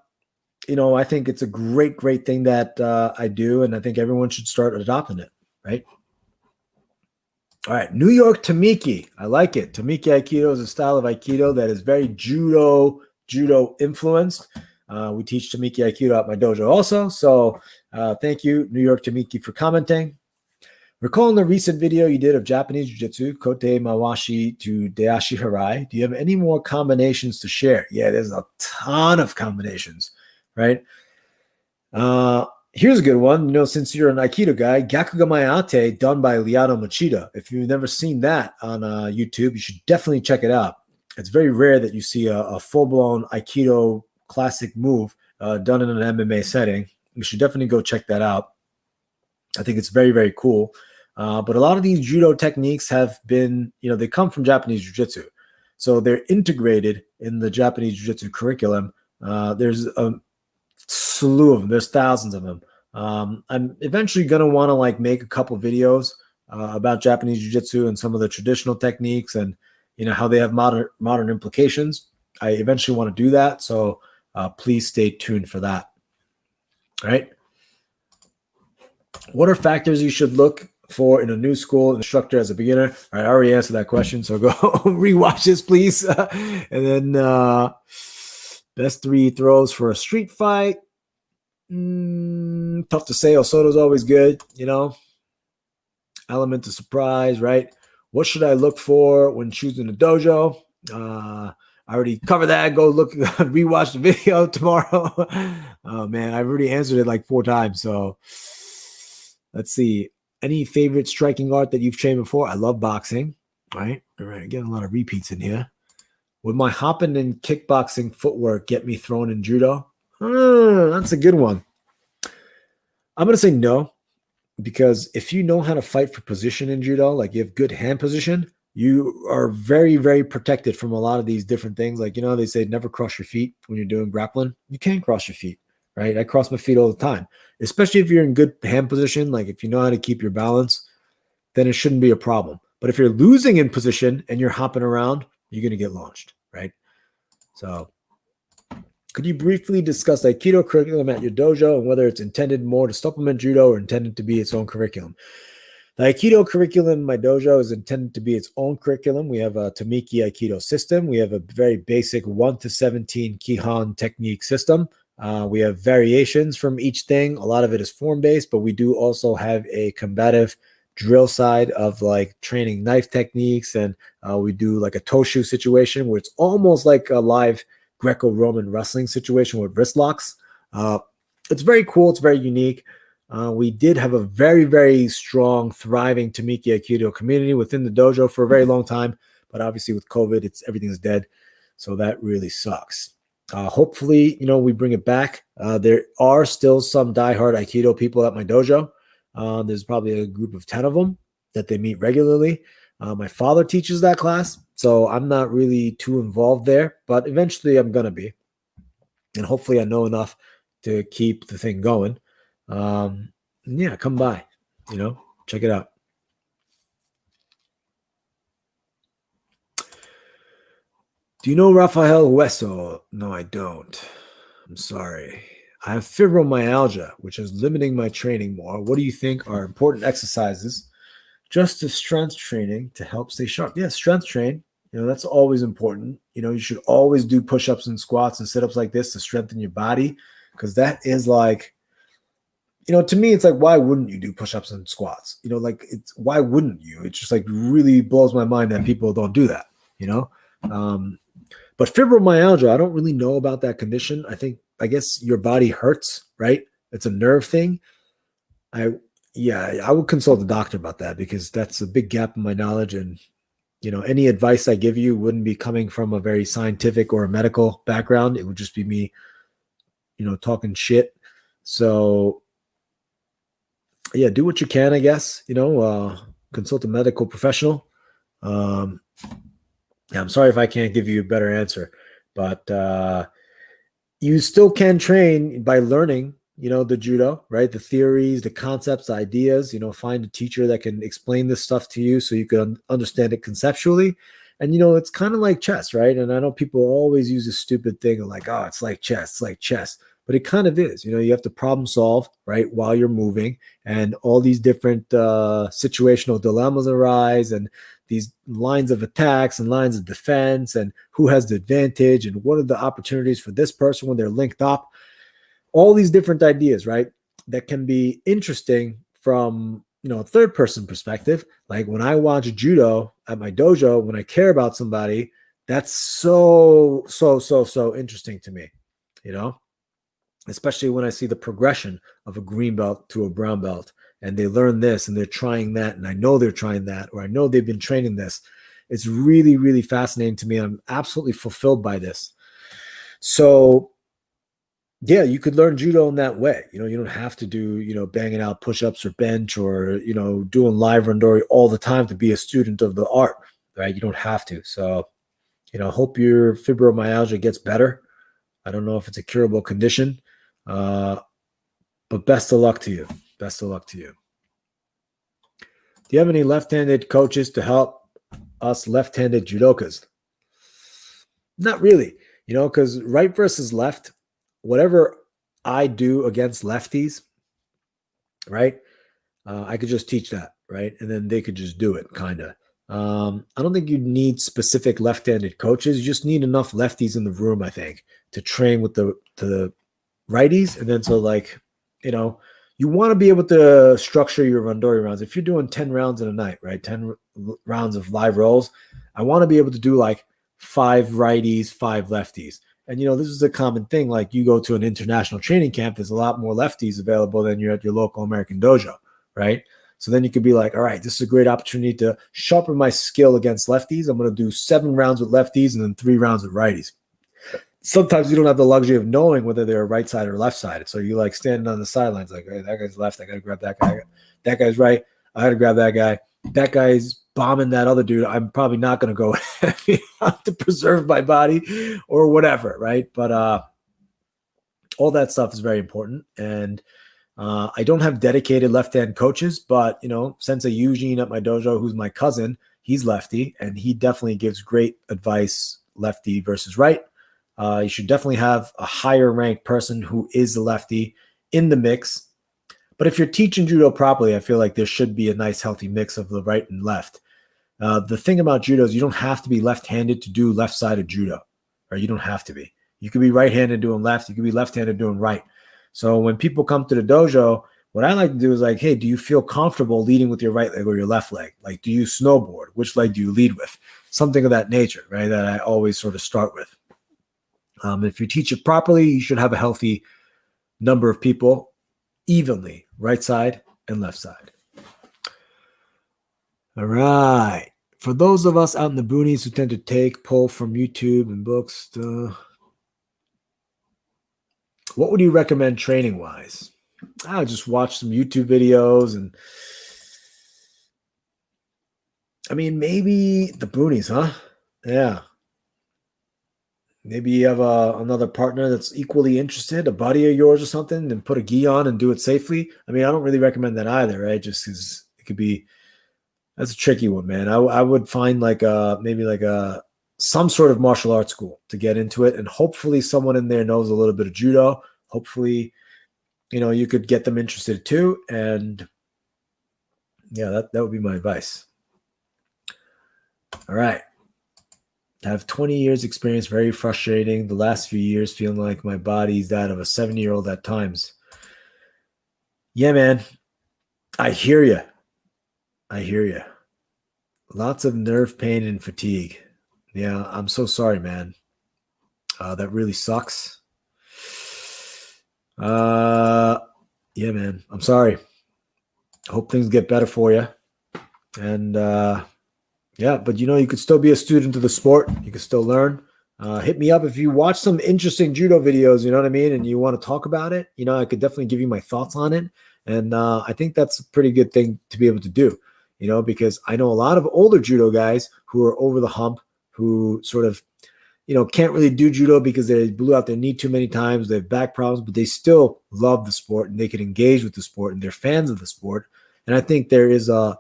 I think it's a great, great thing that I do. And I think everyone should start adopting it, right? All right. New York Tamiki. I like it. Tamiki Aikido is a style of Aikido that is very judo influenced. We teach Tamiki Aikido at my dojo also. So thank you, New York Tamiki, for commenting. Recalling the recent video you did of Japanese Jiu-Jitsu, Kote Mawashi to Deashi Harai, do you have any more combinations to share? Yeah, there's a ton of combinations, right? Here's a good one. Since you're an Aikido guy, Gakugamayate done by Liado Machida. If you've never seen that on YouTube, you should definitely check it out. It's very rare that you see a full-blown Aikido classic move done in an MMA setting. You should definitely go check that out. I think it's very, very cool. But a lot of these judo techniques have been, they come from Japanese jiu-jitsu. So they're integrated in the Japanese jiu-jitsu curriculum. There's a slew of them. There's thousands of them. I'm eventually going to want to make a couple videos about Japanese jiu-jitsu and some of the traditional techniques and, how they have modern implications. I eventually want to do that. So please stay tuned for that. All right. What are factors you should look for in a new school instructor as a beginner? All right, I already answered that question, so go rewatch this, please. And then best 3 throws for a street fight. Tough to say. Osoto's always good, Element of surprise, right? What should I look for when choosing a dojo? I already covered that. Go look, rewatch the video tomorrow. Oh, man, I've already answered it like 4 times, so... Let's see. Any favorite striking art that you've trained before? I love boxing. All right. Getting a lot of repeats in here. Would my hopping and kickboxing footwork get me thrown in judo? That's a good one. I'm going to say no, because if you know how to fight for position in judo, like you have good hand position, you are very, very protected from a lot of these different things. Like, they say never cross your feet when you're doing grappling. You can't cross your feet. Right? I cross my feet all the time, especially if you're in good hand position. Like if you know how to keep your balance, then it shouldn't be a problem. But if you're losing in position and you're hopping around, you're going to get launched, right? So could you briefly discuss Aikido curriculum at your dojo and whether it's intended more to supplement judo or intended to be its own curriculum? The Aikido curriculum in my dojo is intended to be its own curriculum. We have a Tamiki Aikido system. We have a very basic 1 to 17 Kihon technique system. We have variations from each thing. A lot of it is form-based, but we do also have a combative drill side of training knife techniques. And we do like a Toshu situation where it's almost like a live Greco-Roman wrestling situation with wrist locks. It's very cool. It's very unique. We did have a very, very strong, thriving Tamiki Aikido community within the dojo for a very long time. But obviously with COVID, everything's dead. So that really sucks. Hopefully, we bring it back. There are still some diehard Aikido people at my dojo. There's probably a group of 10 of them that they meet regularly. My father teaches that class, so I'm not really too involved there, but eventually I'm going to be. And hopefully I know enough to keep the thing going. Yeah, come by, check it out. Do you know Rafael Hueso? No, I don't. I'm sorry. I have fibromyalgia, which is limiting my training more. What do you think are important exercises just as strength training to help stay sharp? Yeah, strength train. That's always important. You should always do push-ups and squats and sit-ups like this to strengthen your body, because that is like, to me, it's like, why wouldn't you do push-ups and squats? Why wouldn't you? It just like really blows my mind that people don't do that, But fibromyalgia, I don't really know about that condition. I guess your body hurts, right? It's a nerve thing. I would consult a doctor about that, because that's a big gap in my knowledge. And, any advice I give you wouldn't be coming from a very scientific or a medical background. It would just be me, talking shit. So yeah, do what you can, I guess, consult a medical professional. I'm sorry if I can't give you a better answer, but you still can train by learning, the judo, right? The theories, the concepts, the ideas, find a teacher that can explain this stuff to you so you can understand it conceptually. And, it's kind of like chess, right? And I know people always use this stupid thing of like, oh, it's like chess, but it kind of is. You have to problem solve, right, while you're moving, and all these different situational dilemmas arise, and these lines of attacks and lines of defense, and who has the advantage, and what are the opportunities for this person when they're linked up. All these different ideas, right, that can be interesting from, a third person perspective. Like when I watch judo at my dojo, when I care about somebody, that's so interesting to me, especially when I see the progression of a green belt to a brown belt, and they learn this and they're trying that, and I know they're trying that, or I know they've been training this. It's really, really fascinating to me. I'm absolutely fulfilled by this. So yeah, you could learn judo in that way. You don't have to do, banging out push-ups or bench or, doing live randori all the time to be a student of the art, right? You don't have to. So, hope your fibromyalgia gets better. I don't know if it's a curable condition, but best of luck to you. Best of luck to you. Do you have any left-handed coaches to help us left-handed judokas? Not really, because right versus left, whatever I do against lefties, right, I could just teach that, right? And then they could just do it, kind of. I don't think you need specific left-handed coaches. You just need enough lefties in the room, I think, to train with the righties. And then so like, you want to be able to structure your randori rounds. If you're doing 10 rounds in a night, right, 10 rounds of live rolls, I want to be able to do like 5 righties, 5 lefties. And, this is a common thing. Like you go to an international training camp, there's a lot more lefties available than you're at your local American dojo, right? So then you could be like, all right, this is a great opportunity to sharpen my skill against lefties. I'm going to do 7 rounds with lefties and then 3 rounds with righties. Sometimes you don't have the luxury of knowing whether they're right side or left sided. So you like standing on the sidelines like, hey, that guy's left. I got to grab that guy. That guy's right. I got to grab that guy. That guy's bombing that other dude. I'm probably not going to go to preserve my body or whatever, right? But all that stuff is very important. And I don't have dedicated left-hand coaches, but, Sensei Eugene at my dojo, who's my cousin, he's lefty, and he definitely gives great advice, lefty versus right. You should definitely have a higher ranked person who is a lefty in the mix. But if you're teaching judo properly, I feel like there should be a nice, healthy mix of the right and left. The thing about judo is you don't have to be left-handed to do left-sided judo, or you don't have to be. You could be right-handed doing left. You could be left-handed doing right. So when people come to the dojo, what I like to do is like, hey, do you feel comfortable leading with your right leg or your left leg? Like, do you snowboard? Which leg do you lead with? Something of that nature, right? That I always sort of start with. If you teach it properly, you should have a healthy number of people evenly, right side and left side. All right. For those of us out in the boonies who tend to pull from YouTube and books, what would you recommend training-wise? I'll just watch some YouTube videos and maybe the boonies, huh? Yeah. Maybe you have another partner that's equally interested, a buddy of yours or something, and put a gi on and do it safely. I don't really recommend that either, right? Just because it could be, that's a tricky one, man. I would find maybe some sort of martial arts school to get into it, and hopefully someone in there knows a little bit of judo. hopefully, you could get them interested too. And yeah, that would be my advice. All right. I have 20 years experience, very frustrating. The last few years feeling like my body's that of a 7-year-old at times. Yeah, man. I hear you. Lots of nerve pain and fatigue. Yeah, I'm so sorry, man. That really sucks. Yeah, man. I'm sorry. Hope things get better for you. And yeah, but you could still be a student of the sport. You can still learn. Hit me up if you watch some interesting judo videos, you know what I mean? And you want to talk about it. I could definitely give you my thoughts on it. And I think that's a pretty good thing to be able to do, because I know a lot of older judo guys who are over the hump, who sort of, can't really do judo because they blew out their knee too many times. They have back problems, but they still love the sport and they can engage with the sport and they're fans of the sport. And I think there is I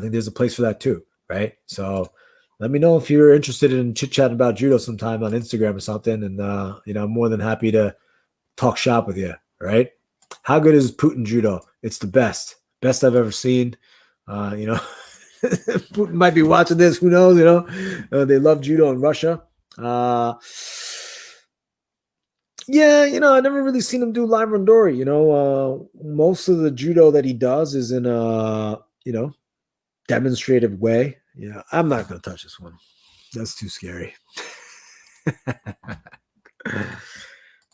think there's a place for that too, right? So let me know if you're interested in chit-chatting about judo sometime on Instagram or something. And, I'm more than happy to talk shop with you, right? How good is Putin judo? It's the best I've ever seen. Putin might be watching this. Who knows? They love judo in Russia. Yeah, I never really seen him do live randori. Most of the judo that he does is in a, demonstrative way. Yeah, I'm not going to touch this one. That's too scary.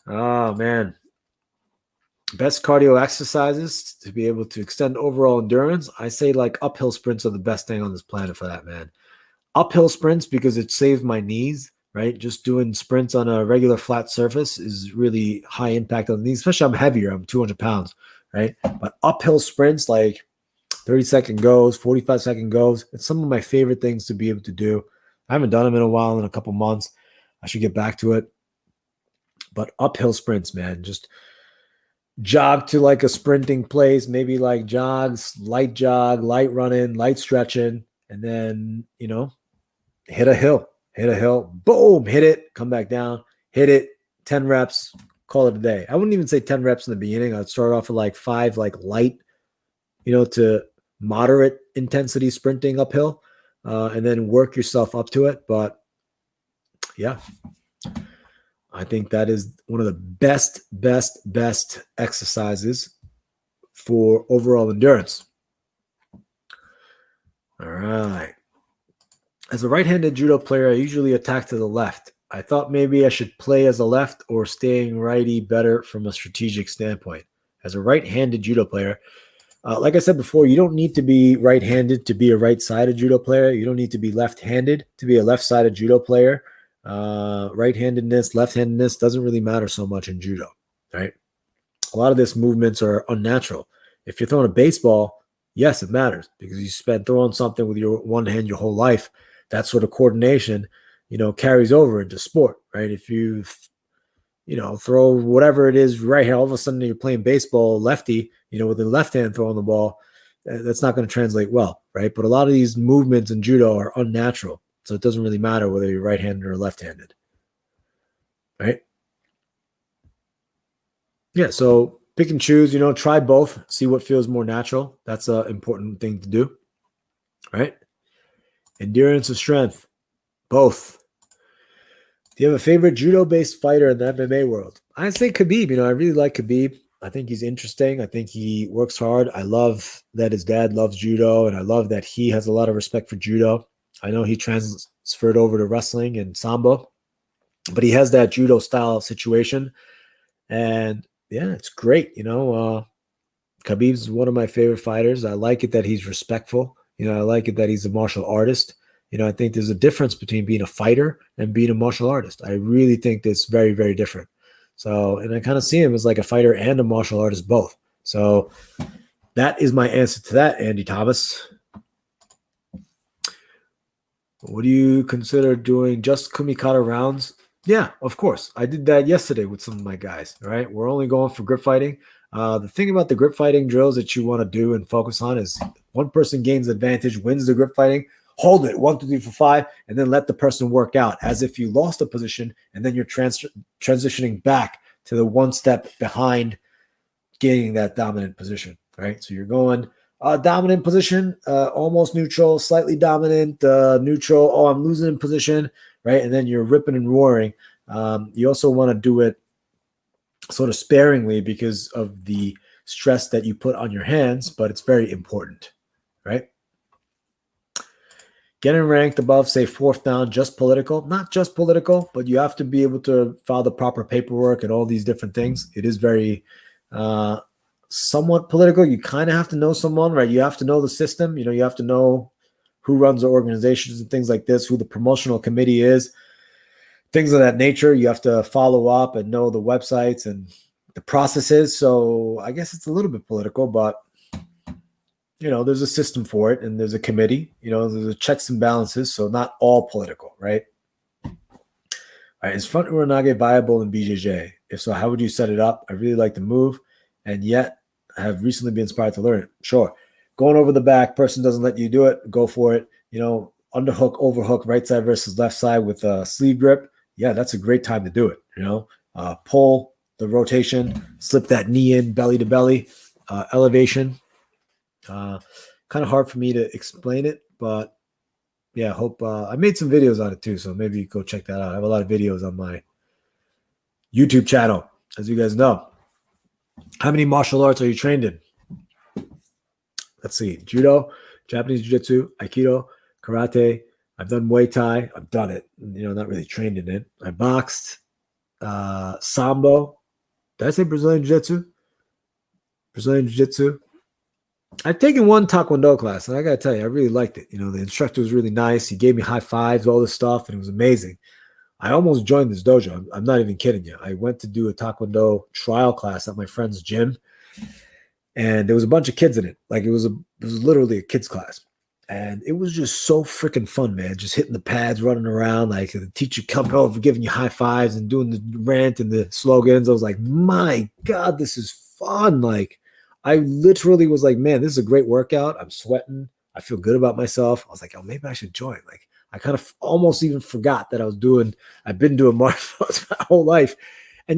Oh, man. Best cardio exercises to be able to extend overall endurance. I say like uphill sprints are the best thing on this planet for that, man. Uphill sprints because it saves my knees, right? Just doing sprints on a regular flat surface is really high impact on the knees, especially I'm heavier. I'm 200 pounds, right? But uphill sprints like 30-second goes, 45-second goes. It's some of my favorite things to be able to do. I haven't done them in a while, in a couple months. I should get back to it. But uphill sprints, man, just jog to like a sprinting place, maybe like jogs, light jog, light running, light stretching, and then, hit a hill, boom, hit it, come back down, hit it, 10 reps, call it a day. I wouldn't even say 10 reps in the beginning. I'd start off with like 5, like light, to moderate intensity sprinting uphill, and then work yourself up to it. But yeah, I think that is one of the best exercises for overall endurance. All right. As a right-handed judo player, I usually attack to the left. I thought maybe I should play as a left or staying righty better from a strategic standpoint. As a right-handed judo player, like I said before, you don't need to be right-handed to be a right-sided judo player. You don't need to be left-handed to be a left-sided judo player. Right-handedness, left-handedness doesn't really matter so much in judo, right? A lot of these movements are unnatural. If you're throwing a baseball, yes, it matters because you spent throwing something with your one hand your whole life. That sort of coordination, carries over into sport, right? If you, throw whatever it is right here, all of a sudden you're playing baseball lefty, with the left hand throwing the ball, that's not going to translate well, right? But a lot of these movements in judo are unnatural. So it doesn't really matter whether you're right-handed or left-handed, right? Yeah, so pick and choose, try both, see what feels more natural. That's an important thing to do, right? Endurance or strength, both. Do you have a favorite judo-based fighter in the MMA world? I'd say Khabib. I really like Khabib. I think he's interesting. I think he works hard. I love that his dad loves judo, and I love that he has a lot of respect for judo. I know he transferred over to wrestling and Sambo, but he has that judo style situation. And yeah, it's great. Khabib's one of my favorite fighters. I like it that he's respectful. I like it that he's a martial artist. I think there's a difference between being a fighter and being a martial artist. I really think that's very, very different. So, and I kind of see him as like a fighter and a martial artist both. So that is my answer to that, Andy Thomas. What do you consider doing, just kumikata rounds? Yeah, of course. I did that yesterday with some of my guys, all right? We're only going for grip fighting. The thing about the grip fighting drills that you want to do and focus on is one person gains advantage, wins the grip fighting, hold it 1, 2, 3, 4, 5, and then let the person work out as if you lost a position, and then you're transitioning back to the one step behind gaining that dominant position, right? So you're going dominant position, almost neutral, slightly dominant, neutral. Oh, I'm losing in position, right? And then you're ripping and roaring. You also want to do it sort of sparingly because of the stress that you put on your hands, but it's very important, right? Getting ranked above, say, 4th down, just political. Not just political, but you have to be able to file the proper paperwork and all these different things. It is very somewhat political. You kind of have to know someone, right? You have to know the system. You have to know who runs the organizations and things like this, who the promotional committee is, things of that nature. You have to follow up and know the websites and the processes. So I guess it's a little bit political, but there's a system for it, and there's a committee, there's a checks and balances, so not all political, right? All right, is front Urinage viable in BJJ? If so, how would you set it up? I really like the move, and yet I have recently been inspired to learn it. Sure. Going over the back, person doesn't let you do it, go for it. Underhook, overhook, right side versus left side with a sleeve grip. Yeah, that's a great time to do it, pull the rotation, slip that knee in, belly to belly, elevation. Kind of hard for me to explain it, but yeah, I hope I made some videos on it too, so maybe go check that out. I have a lot of videos on my YouTube channel, as you guys know. How many martial arts are you trained in? Let's see. Judo, Japanese Jiu-Jitsu, Aikido, Karate. I've done Muay Thai. I've done it. Not really trained in it. I boxed. Sambo. Did I say Brazilian Jiu-Jitsu? Brazilian Jiu-Jitsu. I've taken one Taekwondo class, and I got to tell you, I really liked it. The instructor was really nice. He gave me high fives, all this stuff, and it was amazing. I almost joined this dojo. I'm not even kidding you. I went to do a Taekwondo trial class at my friend's gym, and there was a bunch of kids in it. Like it was literally a kids class, and it was just so freaking fun, man. Just hitting the pads, running around, like the teacher coming over, giving you high fives and doing the rant and the slogans. I was like, my God, this is fun. Like, I literally was like, man, this is a great workout. I'm sweating. I feel good about myself. I was like, oh, maybe I should join. Like, I kind of almost even forgot that I've been doing martial arts my whole life. And,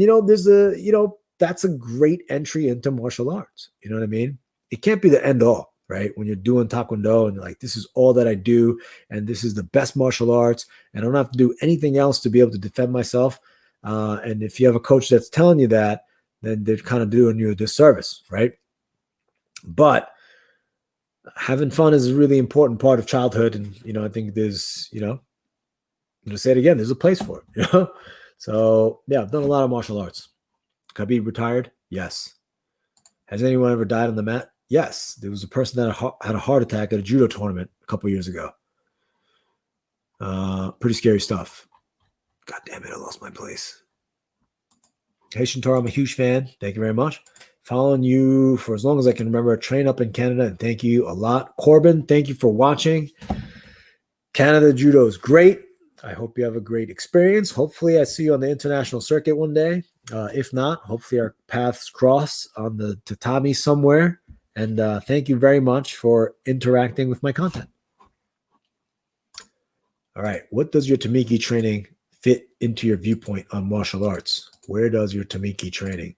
that's a great entry into martial arts. You know what I mean? It can't be the end all, right? When you're doing Taekwondo and you're like, this is all that I do, and this is the best martial arts, and I don't have to do anything else to be able to defend myself. And if you have a coach that's telling you that, then they're kind of doing you a disservice, right? But having fun is a really important part of childhood. And, I think there's, I'm going to say it again, there's a place for it, So, yeah, I've done a lot of martial arts. Khabib retired? Yes. Has anyone ever died on the mat? Yes. There was a person that had a heart attack at a judo tournament a couple years ago. Pretty scary stuff. God damn it, I lost my place. Hey, Shintaro, I'm a huge fan. Thank you very much. Following you for as long as I can remember. Train up in Canada, and thank you a lot. Corbin, thank you for watching. Canada Judo is great. I hope you have a great experience. Hopefully I see you on the international circuit one day. If not, hopefully our paths cross on the tatami somewhere. And thank you very much for interacting with my content. All right. What does your Tamiki training fit into your viewpoint on martial arts? Where does your Tamiki training?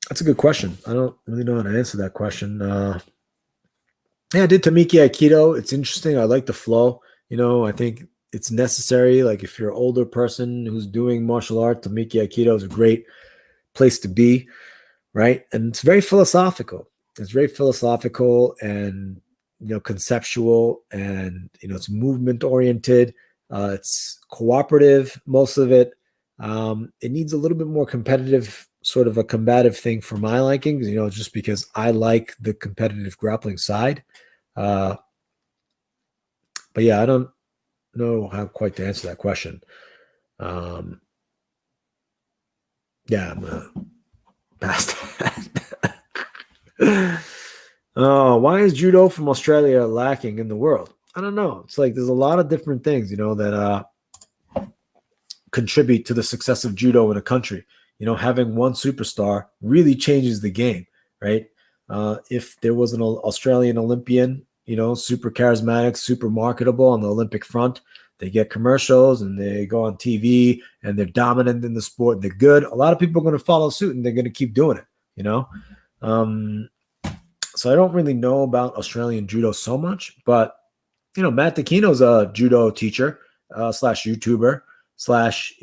That's a good question. I don't really know how to answer that question. Yeah, I did Tamiki Aikido. It's interesting. I like the flow. I think it's necessary. Like if you're an older person who's doing martial art, Tamiki Aikido is a great place to be, right? And it's very philosophical. It's very philosophical and, conceptual, and, it's movement oriented. It's cooperative, most of it. It needs a little bit more competitive, sort of a combative thing for my liking, just because I like the competitive grappling side. But yeah, I don't know how quite to answer that question. Yeah, I'm going to pass that. Why is judo from Australia lacking in the world? I don't know. It's like there's a lot of different things, that contribute to the success of judo in a country. Having one superstar really changes the game, right? If there was an Australian Olympian super charismatic, super marketable on the Olympic front. They get commercials and they go on TV and they're dominant in the sport and they're good. A lot of people are going to follow suit and they're going to keep doing it, So I don't really know about Australian judo so much, but, Matt Takino's a judo teacher slash YouTuber slash,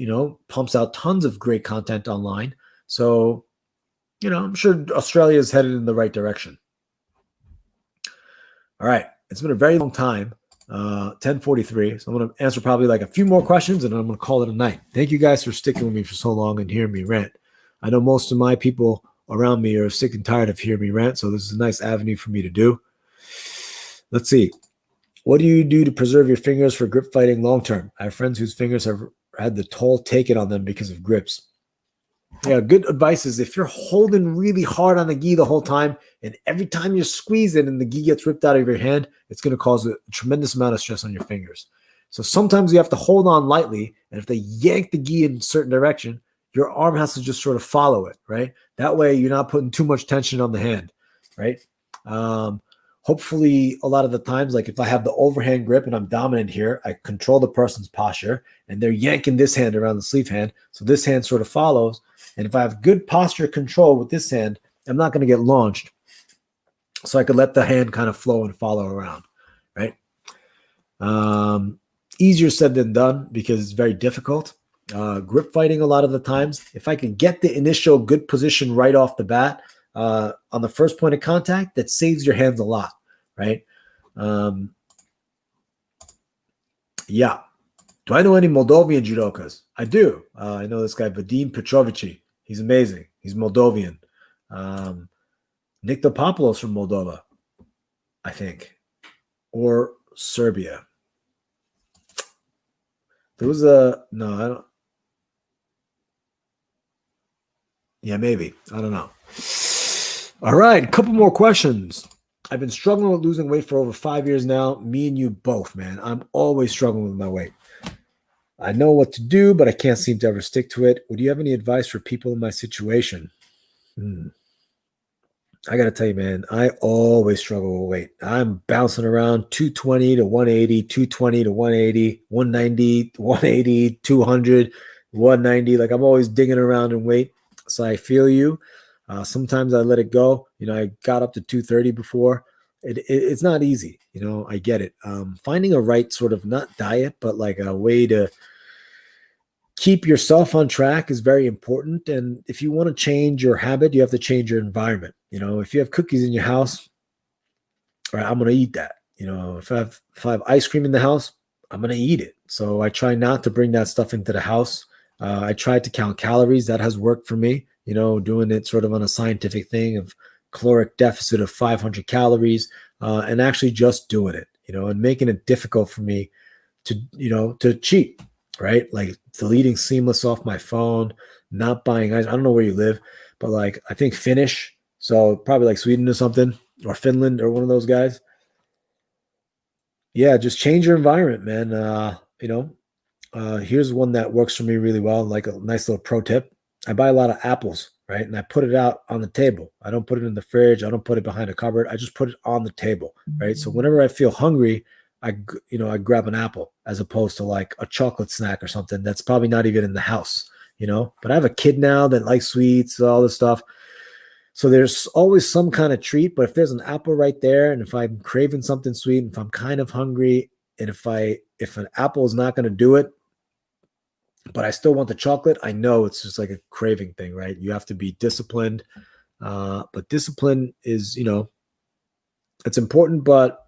pumps out tons of great content online. So, I'm sure Australia is headed in the right direction. All right. It's been a very long time. 10:43. So I'm going to answer probably like a few more questions and then I'm going to call it a night. Thank you guys for sticking with me for so long and hearing me rant. I know most of my people around me are sick and tired of hearing me rant, so this is a nice avenue for me to do. Let's see. What do you do to preserve your fingers for grip fighting long term? I have friends whose fingers have had the toll taken on them because of grips. Yeah, good advice is if you're holding really hard on the gi the whole time, and every time you squeeze it and the gi gets ripped out of your hand, it's going to cause a tremendous amount of stress on your fingers. So sometimes you have to hold on lightly, and if they yank the gi in a certain direction, your arm has to just sort of follow it, right? That way you're not putting too much tension on the hand, right? Hopefully a lot of the times, like if I have the overhand grip and I'm dominant here, I control the person's posture and they're yanking this hand around the sleeve hand. So this hand sort of follows. And if I have good posture control with this hand, I'm not going to get launched. So I could let the hand kind of flow and follow around, right? Easier said than done because it's very difficult. Grip fighting a lot of the times, if I can get the initial good position right off the bat on the first point of contact, that saves your hands a lot, right? Yeah. Do I know any Moldovan judokas? I do. I know this guy, Vadim Petrovici. He's amazing. He's Moldovan. Nick Topopoulos from Moldova, I think, or Serbia. There was I don't. Yeah, maybe. I don't know. All right, a couple more questions. I've been struggling with losing weight for over 5 years now. Me and you both, man. I'm always struggling with my weight. I know what to do, but I can't seem to ever stick to it. Would you have any advice for people in my situation? I got to tell you, man, I always struggle with weight. I'm bouncing around 220 to 180, 220 to 180, 190, 180, 200, 190. Like I'm always digging around in weight. So I feel you. Sometimes I let it go. I got up to 230 before. It's not easy. I get it. Finding a right sort of not diet, but like a way to keep yourself on track is very important. And if you want to change your habit, you have to change your environment. If you have cookies in your house, all right, I'm going to eat that. If I have ice cream in the house, I'm going to eat it. So I try not to bring that stuff into the house. I try to count calories. That has worked for me, doing it sort of on a scientific thing of caloric deficit of 500 calories and actually just doing it, and making it difficult for me to cheat, right? Like deleting Seamless off my phone, not buying ice. I don't know where you live, but like I think Finnish. So probably like Sweden or something, or Finland or one of those guys. Yeah, just change your environment, man. Here's one that works for me really well, like a nice little pro tip. I buy a lot of apples, right? And I put it out on the table. I don't put it in the fridge. I don't put it behind a cupboard. I just put it on the table, right? So whenever I feel hungry, I grab an apple as opposed to like a chocolate snack or something that's probably not even in the house, But I have a kid now that likes sweets, all this stuff. So there's always some kind of treat, but if there's an apple right there, and if I'm craving something sweet, and if I'm kind of hungry, and if an apple is not going to do it, but I still want the chocolate, I know it's just like a craving thing, right? You have to be disciplined. But discipline is, it's important, but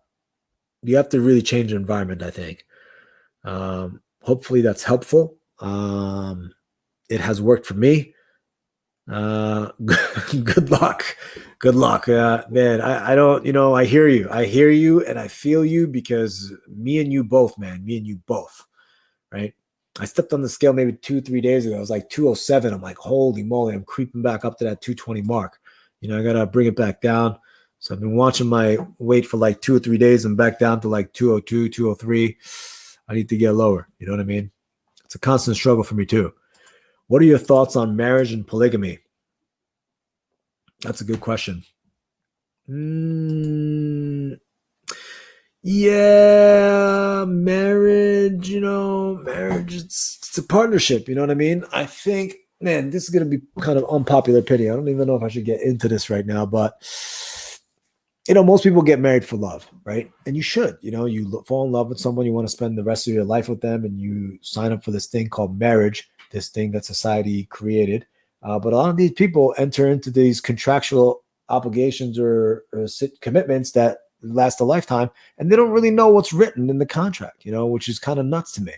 you have to really change your environment, I think. Hopefully that's helpful. It has worked for me. Good luck. Man. I don't, I hear you and I feel you because me and you both, right? I stepped on the scale maybe 2-3 days ago. I was like 207. I'm like, holy moly, I'm creeping back up to that 220 mark. I got to bring it back down. So I've been watching my weight for like 2 or 3 days and back down to like 202, 203. I need to get lower. You know what I mean? It's a constant struggle for me too. What are your thoughts on marriage and polygamy? That's a good question. Yeah, marriage, marriage, it's a partnership, you know what I mean? I think, man, this is going to be kind of unpopular opinion. I don't even know if I should get into this right now, but most people get married for love, right? And you should, you fall in love with someone, you want to spend the rest of your life with them, and you sign up for this thing called marriage, this thing that society created. But a lot of these people enter into these contractual obligations or commitments that last a lifetime, and they don't really know what's written in the contract, which is kind of nuts to me.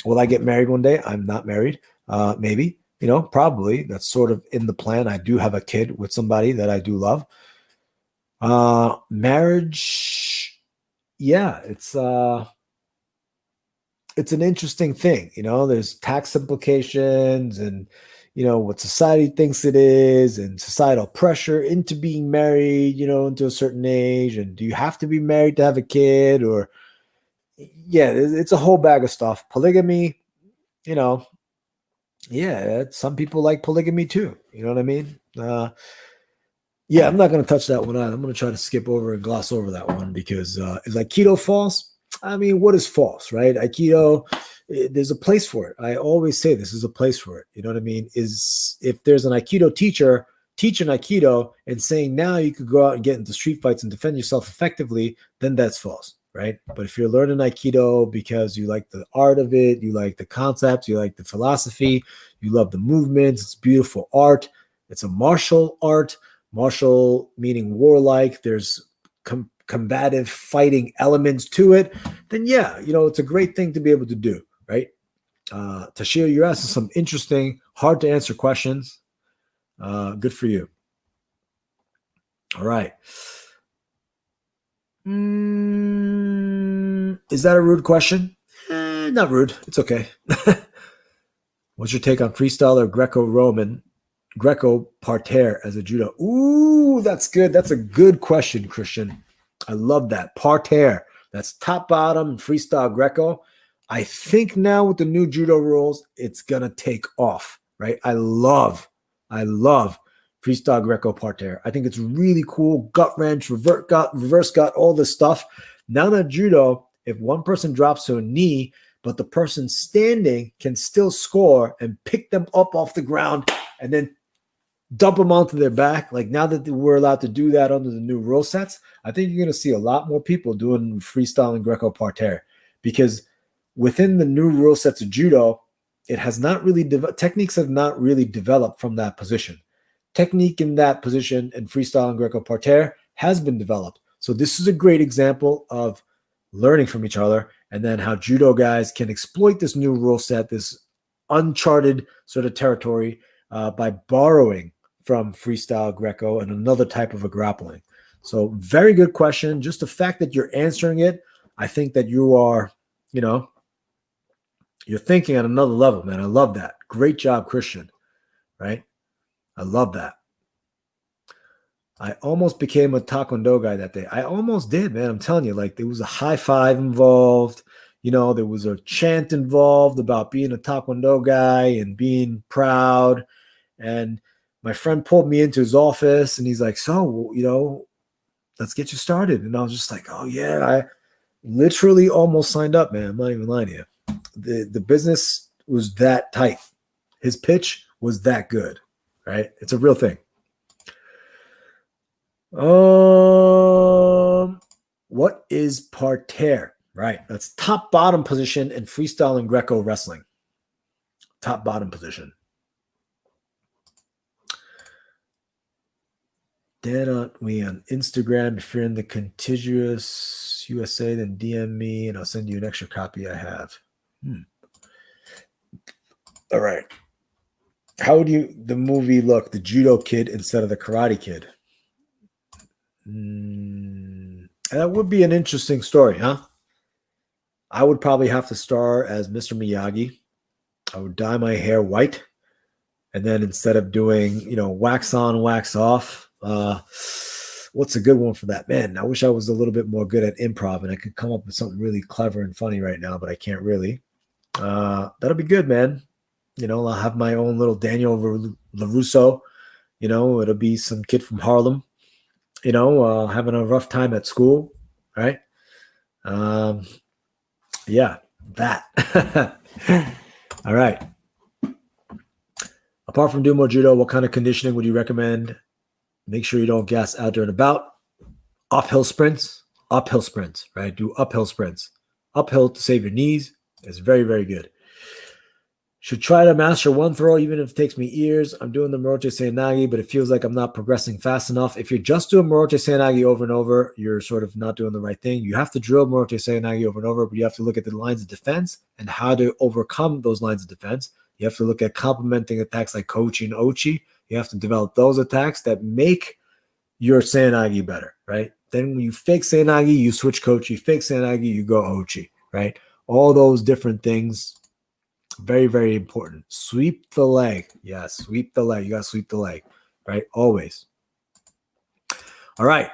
Will I get married one day? I'm not married. Maybe. Probably that's sort of in the plan. I do have a kid with somebody that I do love. Marriage, yeah, it's an interesting thing. There's tax implications and what society thinks it is and societal pressure into being married, into a certain age. And do you have to be married to have a kid? Or yeah, it's a whole bag of stuff. Polygamy, yeah, some people like polygamy too. You know what I mean? Yeah, I'm not going to touch that one on. I'm going to try to skip over and gloss over that one because is Aikido false? I mean, what is false, right? Aikido, there's a place for it. I always say this is a place for it. You know what I mean? Is if there's an Aikido teacher teaching Aikido and saying now you could go out and get into street fights and defend yourself effectively, then that's false. Right. But if you're learning Aikido because you like the art of it, you like the concepts, you like the philosophy, you love the movements, it's beautiful art. It's a martial art, martial meaning warlike. There's combative fighting elements to it. Then, yeah, it's a great thing to be able to do. Right. Tashio, you're asking some interesting, hard to answer questions. Good for you. All right. Is that a rude question? Not rude. It's okay. What's your take on freestyle or Greco parterre as a judo? Ooh, that's good. That's a good question, Christian. I love that. Parterre. That's top, bottom, freestyle Greco. I think now with the new judo rules, it's going to take off, right? I love freestyle Greco parterre. I think it's really cool. Gut wrench, reverse gut, all this stuff. Now that judo, if one person drops to a knee, but the person standing can still score and pick them up off the ground and then dump them onto their back. Like now that we're allowed to do that under the new rule sets, I think you're going to see a lot more people doing freestyle and Greco parterre because within the new rule sets of judo, it has not really techniques have not really developed from that position. Technique in that position and freestyle and Greco parterre has been developed. So this is a great example of learning from each other and then how judo guys can exploit this new rule set, this uncharted sort of territory by borrowing from freestyle Greco and another type of a grappling. So very good question. Just the fact that you're answering it, I think that you are, you're thinking at another level, man. I love that. Great job, Christian. Right? I love that. I almost became a Taekwondo guy that day. I almost did, man. I'm telling you, like there was a high five involved. There was a chant involved about being a Taekwondo guy and being proud. And my friend pulled me into his office and he's like, so, let's get you started. And I was just like, oh yeah, I literally almost signed up, man. I'm not even lying to you. The business was that tight. His pitch was that good, right? It's a real thing. What is parterre? Right. That's top bottom position in freestyle and Greco wrestling. Top bottom position. Dead on me on Instagram. If you're in the contiguous USA, then DM me and I'll send you an extra copy I have. All right. How would the movie look? The judo kid instead of the karate kid? That would be an interesting story, huh? I would probably have to star as Mr. Miyagi. I would dye my hair white. And then instead of doing, wax on, wax off, what's a good one for that? Man, I wish I was a little bit more good at improv and I could come up with something really clever and funny right now, but I can't really. That'll be good, man. I'll have my own little Daniel LaRusso. It'll be some kid from Harlem. having a rough time at school, right? Yeah, that. All right. Apart from doing more judo, what kind of conditioning would you recommend? Make sure you don't gas out during a bout. Uphill sprints, right? Do uphill sprints. Uphill to save your knees is very, very good. Should try to master one throw, even if it takes me years. I'm doing the Morote Seoinage, but it feels like I'm not progressing fast enough. If you're just doing Morote Seoinage over and over, you're sort of not doing the right thing. You have to drill Morote Seoinage over and over, but you have to look at the lines of defense and how to overcome those lines of defense. You have to look at complementing attacks like Kochi and Ochi. You have to develop those attacks that make your Seoinage better, right? Then when you fake Seoinage, you switch Kochi. Fake Seoinage, you go Ochi, right? All those different things. Very, very important. Sweep the leg. Yeah, sweep the leg. You got to sweep the leg, right? Always. All right.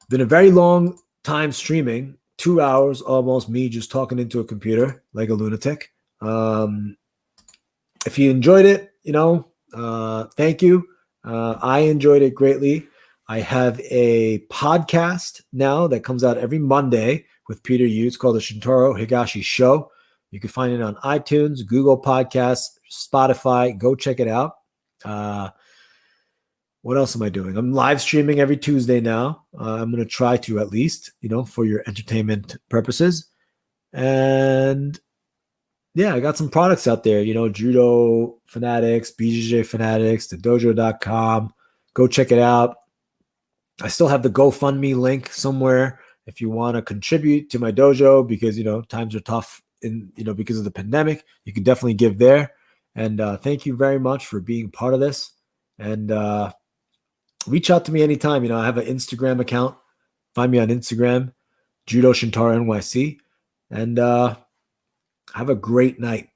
Been a very long time streaming. 2 hours almost, me just talking into a computer like a lunatic. If you enjoyed it, thank you. I enjoyed it greatly. I have a podcast now that comes out every Monday with Peter Yu. It's called the Shintaro Higashi Show. You can find it on iTunes, Google Podcasts, Spotify. Go check it out. What else am I doing? I'm live streaming every Tuesday now. I'm going to try to at least, for your entertainment purposes. And yeah, I got some products out there, Judo Fanatics, Ibjjf Fanatics, the Dojo.com. Go check it out. I still have the GoFundMe link somewhere if you want to contribute to my dojo because, times are tough because of the pandemic. You can definitely give there. And thank you very much for being part of this. And reach out to me anytime. I have an Instagram account. Find me on Instagram, Judo Shintaro NYC. And have a great night.